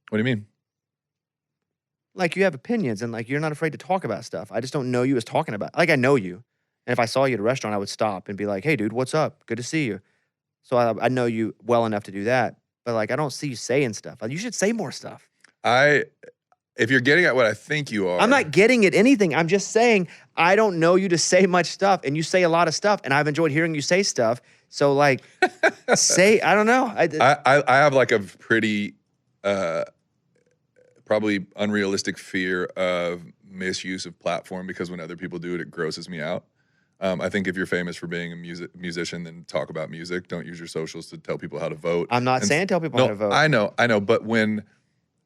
What do you mean? Like, you have opinions, and, like, you're not afraid to talk about stuff. I just don't know you as talking about. Like, I know you, and if I saw you at a restaurant, I would stop and be like, hey, dude, what's up? Good to see you. So I know you well enough to do that. But, like, I don't see you saying stuff. Like, you should say more stuff. If you're getting at what I think you are. I'm not getting at anything. I'm just saying I don't know you to say much stuff, and you say a lot of stuff, and I've enjoyed hearing you say stuff. So, like, I don't know. I have, like, a pretty probably unrealistic fear of misuse of platform because when other people do it, it grosses me out. I think if you're famous for being a musician, then talk about music. Don't use your socials to tell people how to vote. I'm not saying tell people how to vote. I know. But when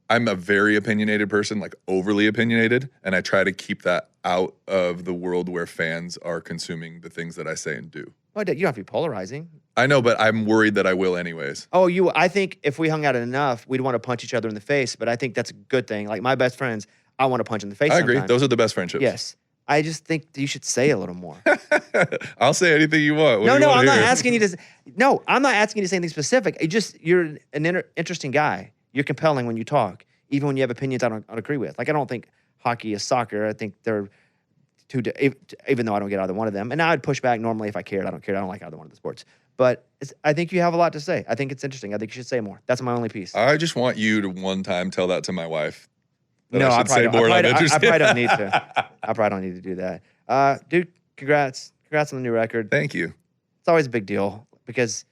I'm a very opinionated person, like overly opinionated, and I try to keep that out of the world where fans are consuming the things that I say and do. Well, you don't have to be polarizing. I know, but I'm worried that I will anyways. I think if we hung out enough, we'd want to punch each other in the face, but I think that's a good thing. Like my best friends, I want to punch in the face I agree. sometimes. Those are the best friendships. Yes. I just think you should say a little more. I'll say anything you want. I'm not asking you to. No, I'm not asking you to say anything specific. You're an interesting guy. You're compelling when you talk, even when you have opinions I don't agree with. Like I don't think hockey is soccer. I think they're even though I don't get either one of them. And now I'd push back normally if I cared. I don't care. I don't like either one of the sports. But I think you have a lot to say. I think it's interesting. I think you should say more. That's my only piece. I just want you to one time tell that to my wife. No, I probably don't need to. I probably don't need to do that. Dude, congrats. Congrats on the new record. Thank you. It's always a big deal because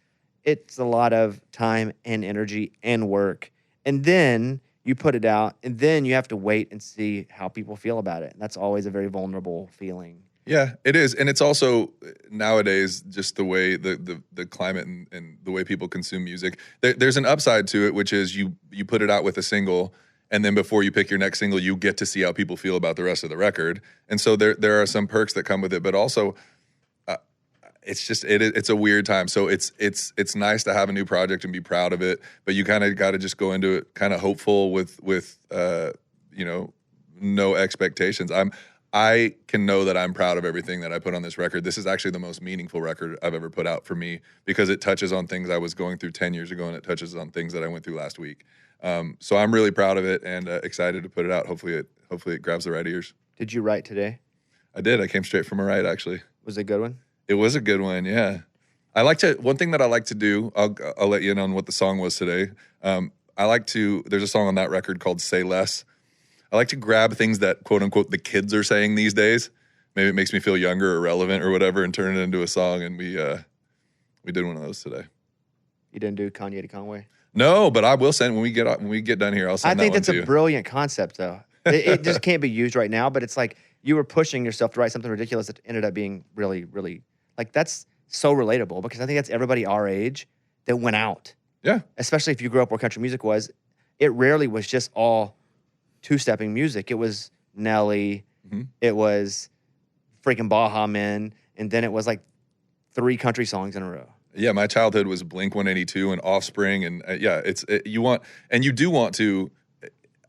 it's a lot of time and energy and work. And then you put it out, and then you have to wait and see how people feel about it. And that's always a very vulnerable feeling. Yeah, it is. And it's also nowadays just the way the climate and the way people consume music. There's an upside to it, which is you put it out with a single, and then before you pick your next single, you get to see how people feel about the rest of the record. And so there are some perks that come with it, but also it's a weird time. So it's nice to have a new project and be proud of it, but you kind of got to just go into it kind of hopeful with no expectations. I can know that I'm proud of everything that I put on this record. This is actually the most meaningful record I've ever put out for me because it touches on things I was going through 10 years ago, and it touches on things that I went through last week. So I'm really proud of it and excited to put it out. Hopefully it grabs the right ears. Did you write today? I did. I came straight from a write, actually. Was it a good one? It was a good one, yeah. One thing that I like to do, I'll let you in on what the song was today. There's a song on that record called Say Less. I like to grab things that, quote unquote, the kids are saying these days. Maybe it makes me feel younger or relevant or whatever, and turn it into a song. And we did one of those today. You didn't do Kanye to Conway? No, but I will send when we get done here. I'll send that one to you. I think that's a brilliant concept, though. It just can't be used right now. But it's like you were pushing yourself to write something ridiculous that ended up being really, really like that's so relatable because I think that's everybody our age that went out. Yeah. Especially if you grew up where country music was. It rarely was just all two-stepping music. It was Nelly. Mm-hmm. It was freaking Baja Men. And then it was like 3 country songs in a row. Yeah, my childhood was Blink-182 and Offspring. And you do want to,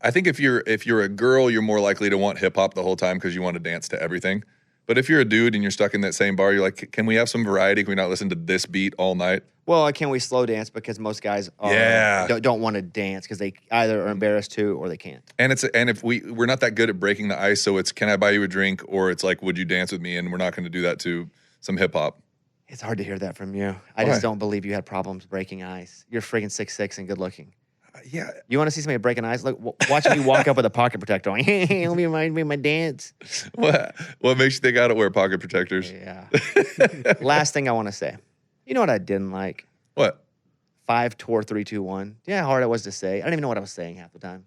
I think if you're a girl, you're more likely to want hip-hop the whole time because you want to dance to everything. But if you're a dude and you're stuck in that same bar, you're like, can we have some variety? Can we not listen to this beat all night? Well, can we slow dance? Because most guys don't want to dance because they either are embarrassed to or they can't. And if we're not that good at breaking the ice, so it's can I buy you a drink or it's like would you dance with me? And we're not going to do that to some hip hop. It's hard to hear that from you. I just don't believe you had problems breaking ice. You're freaking 6'6" and good looking. Yeah. You want to see somebody breaking ice? Look, watch me walk up with a pocket protector on. Hey, let me remind me of my dance. What makes you think I don't wear pocket protectors? Yeah. Last thing I want to say. You know what I didn't like? What? 5, 4, 3, 2, 1. You know how hard it was to say? I didn't even know what I was saying half the time.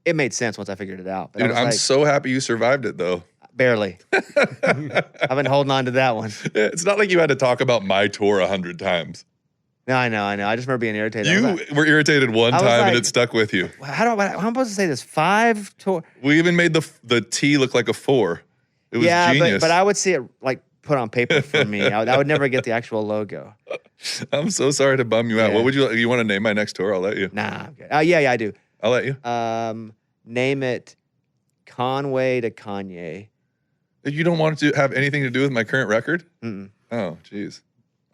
It made sense once I figured it out. But dude, I'm so happy you survived it, though. Barely. I've been holding on to that one. It's not like you had to talk about my tour 100 times. No, I know. I just remember being irritated. You were irritated one time and it stuck with you. How am I supposed to say this? 5 tour. We even made the T look like a 4. It was genius. But I would see it like put on paper for me. I would never get the actual logo. I'm so sorry to bum you out. What would you want to name my next tour? I'll let you. Nah, I'm good. Yeah, I do. I'll let you. Name it Conway to Kanye. You don't want it to have anything to do with my current record? Mm-mm. Oh, jeez.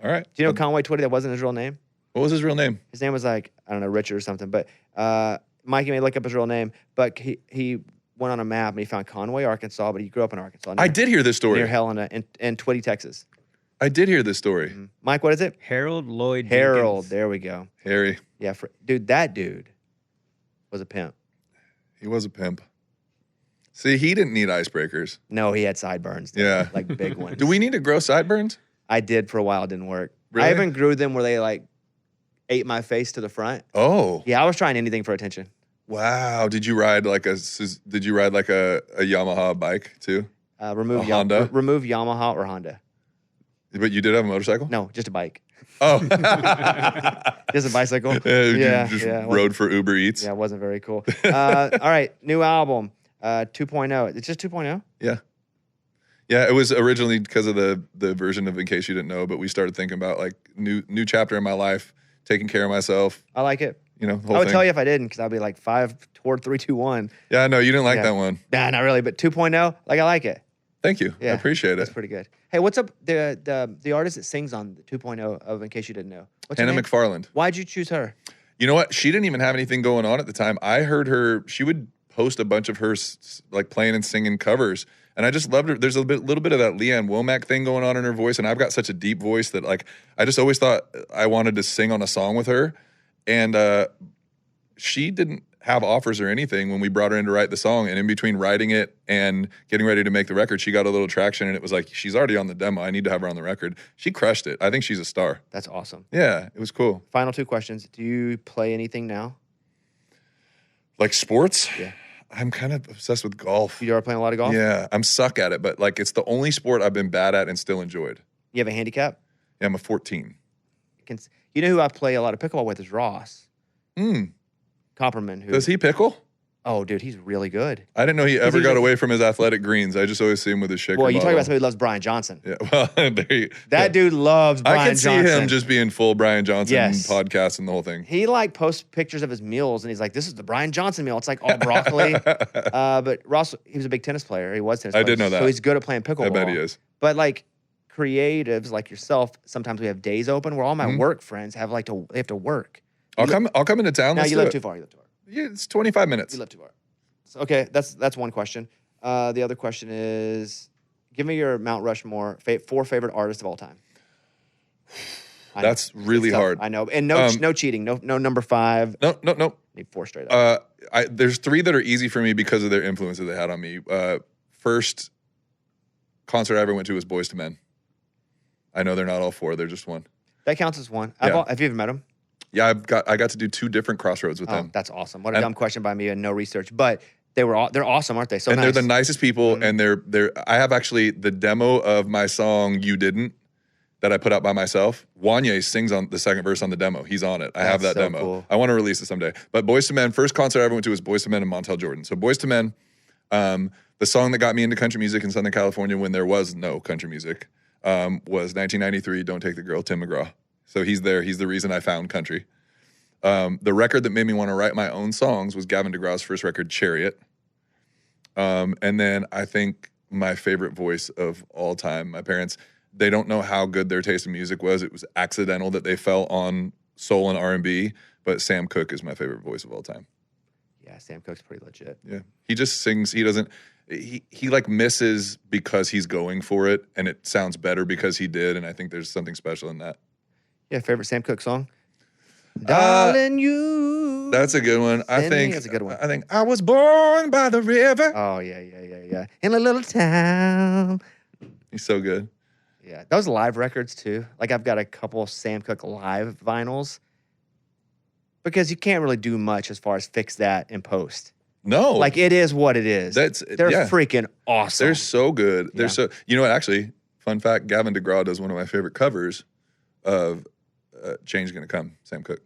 All right. Do you know Conway Twitty? That wasn't his real name. What was his real name? His name was like, I don't know, Richard or something. But Mikey may look up his real name. But he went on a map and he found Conway, Arkansas. But he grew up in Arkansas. I did hear this story. Near Helena in Twitty, Texas. I did hear this story. Mm-hmm. Mike, what is it? Harold Lloyd Harold. Jenkins. There we go. Harry. Yeah. That dude was a pimp. He was a pimp. See, he didn't need icebreakers. No, he had sideburns. Yeah. Like big ones. Do we need to grow sideburns? I did for a while. It didn't work. Really? I even grew them where they like ate my face to the front. Oh. Yeah, I was trying anything for attention. Wow. Did you ride like a Yamaha bike too? Remove Honda? Remove Yamaha or Honda. But you did have a motorcycle? No, just a bike. Oh. Just a bicycle. Yeah. Just rode for Uber Eats. Yeah, it wasn't very cool. All right, new album, 2.0. It's just 2.0? Yeah. Yeah, it was originally because of the version of In Case You Didn't Know, but we started thinking about like new chapter in my life, taking care of myself. I like it. You know, the whole I would thing. tell you if I didn't, because I'd be like 5, 4, 3, 2, 1. Yeah, no, you didn't like that one. Nah, not really. But 2.0, like I like it. Thank you. Yeah, I appreciate it. That's pretty good. Hey, what's up? The artist that sings on the 2.0 of In Case You Didn't Know. What's her Hannah name? McFarland. Why'd you choose her? You know what? She didn't even have anything going on at the time. I heard her. She would post a bunch of her like playing and singing covers. And I just loved her. There's little bit of that Leanne Womack thing going on in her voice. And I've got such a deep voice that like, I just always thought I wanted to sing on a song with her. And she didn't have offers or anything when we brought her in to write the song. And in between writing it and getting ready to make the record, she got a little traction. And it was like, she's already on the demo. I need to have her on the record. She crushed it. I think she's a star. That's awesome. Yeah, it was cool. Final 2 questions. Do you play anything now? Like sports? Yeah. I'm kind of obsessed with golf. You are playing a lot of golf? Yeah, I'm suck at it, but like it's the only sport I've been bad at and still enjoyed. You have a handicap? Yeah, I'm a 14. You know who I play a lot of pickleball with is Ross Mm. Copperman. Does he pickle? Oh, dude, he's really good. I didn't know he ever got usually- away from his athletic greens. I just always see him with his shaker Well, you talk bottle. about somebody who loves Brian Johnson. Yeah, well, there you, That dude loves Brian I can see Johnson. him just being full Brian Johnson Yes. podcast and the whole thing. He like posts pictures of his meals and he's like, "This is the Brian Johnson meal." It's like all broccoli. But Ross, he was a big tennis player. He was a tennis player. I did know that. So he's good at playing pickleball. I bet he is. But like creatives like yourself, sometimes we have days open where all my work friends have they have to work. I'll come into town. Now Let's you do live it. too far. You live too far. Yeah, it's 25 minutes. You live too far. So, okay, that's one question. The other question is, give me your Mount Rushmore 4 favorite artists of all time. I know. That's really It's tough. hard. I know, and no cheating. No number 5. No. Need 4 straight up. There's 3 that are easy for me because of their influence that they had on me. First concert I ever went to was Boyz II Men. I know they're not all 4; they're just one. That counts as one. Yeah. Have you ever met them? Yeah, I got to do 2 different crossroads with them. That's awesome. What a dumb question by me and no research, but they're awesome, aren't they? So and nice. they're the nicest people. And I have actually the demo of my song "You Didn't" that I put out by myself. Wanye sings on the second verse on the demo. He's on it. I have that so demo. cool. I want to release it someday. But Boyz II Men, first concert I ever went to was Boyz II Men and Montel Jordan. So Boyz II Men, the song that got me into country music in Southern California when there was no country music was 1993. Don't Take the Girl, Tim McGraw. So he's there. He's the reason I found country. The record that made me want to write my own songs was Gavin DeGraw's first record, Chariot. And then I think my favorite voice of all time, my parents, they don't know how good their taste in music was. It was accidental that they fell on soul and R&B, but Sam Cooke is my favorite voice of all time. Yeah, Sam Cooke's pretty legit. Yeah. He just sings. He like misses because he's going for it, and it sounds better because he did, and I think there's something special in that. Yeah, favorite Sam Cooke song? Darling, you. That's a good one. Send me. That's a good one. I think I was born by the river. Oh, yeah. In a little town. He's so good. Yeah, those live records too. Like I've got a couple Sam Cooke live vinyls because you can't really do much as far as fix that in post. No, Like it is what it is. They're freaking awesome. They're so good. Yeah. You know what? Actually, fun fact: Gavin DeGraw does one of my favorite covers of "Change Gonna Come." Sam Cooke.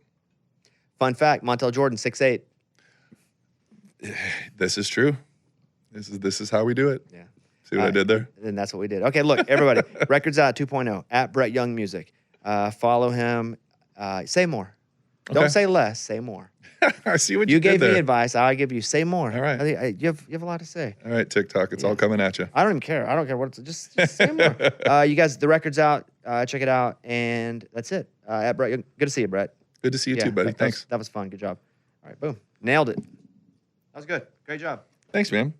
Fun fact: Montel Jordan, 6'8". This is true. This is how we do it. Yeah. See what I did there? And that's what we did. Okay, look, everybody. Records Out 2.0 at Brett Young Music. Follow him. Say more. Okay. Don't say less. Say more. I see what You you did gave there. me advice. I give you say more. All right. You have a lot to say. All right, TikTok. It's all coming at you. I don't even care. I don't care what it's. Just say more. You guys, the record's out. Check it out, and that's it. At Brett Young. Good to see you, Brett. Good to see you too, buddy. Thanks. That was fun. Good job. All right, boom. Nailed it. That was good. Great job. Thanks, man.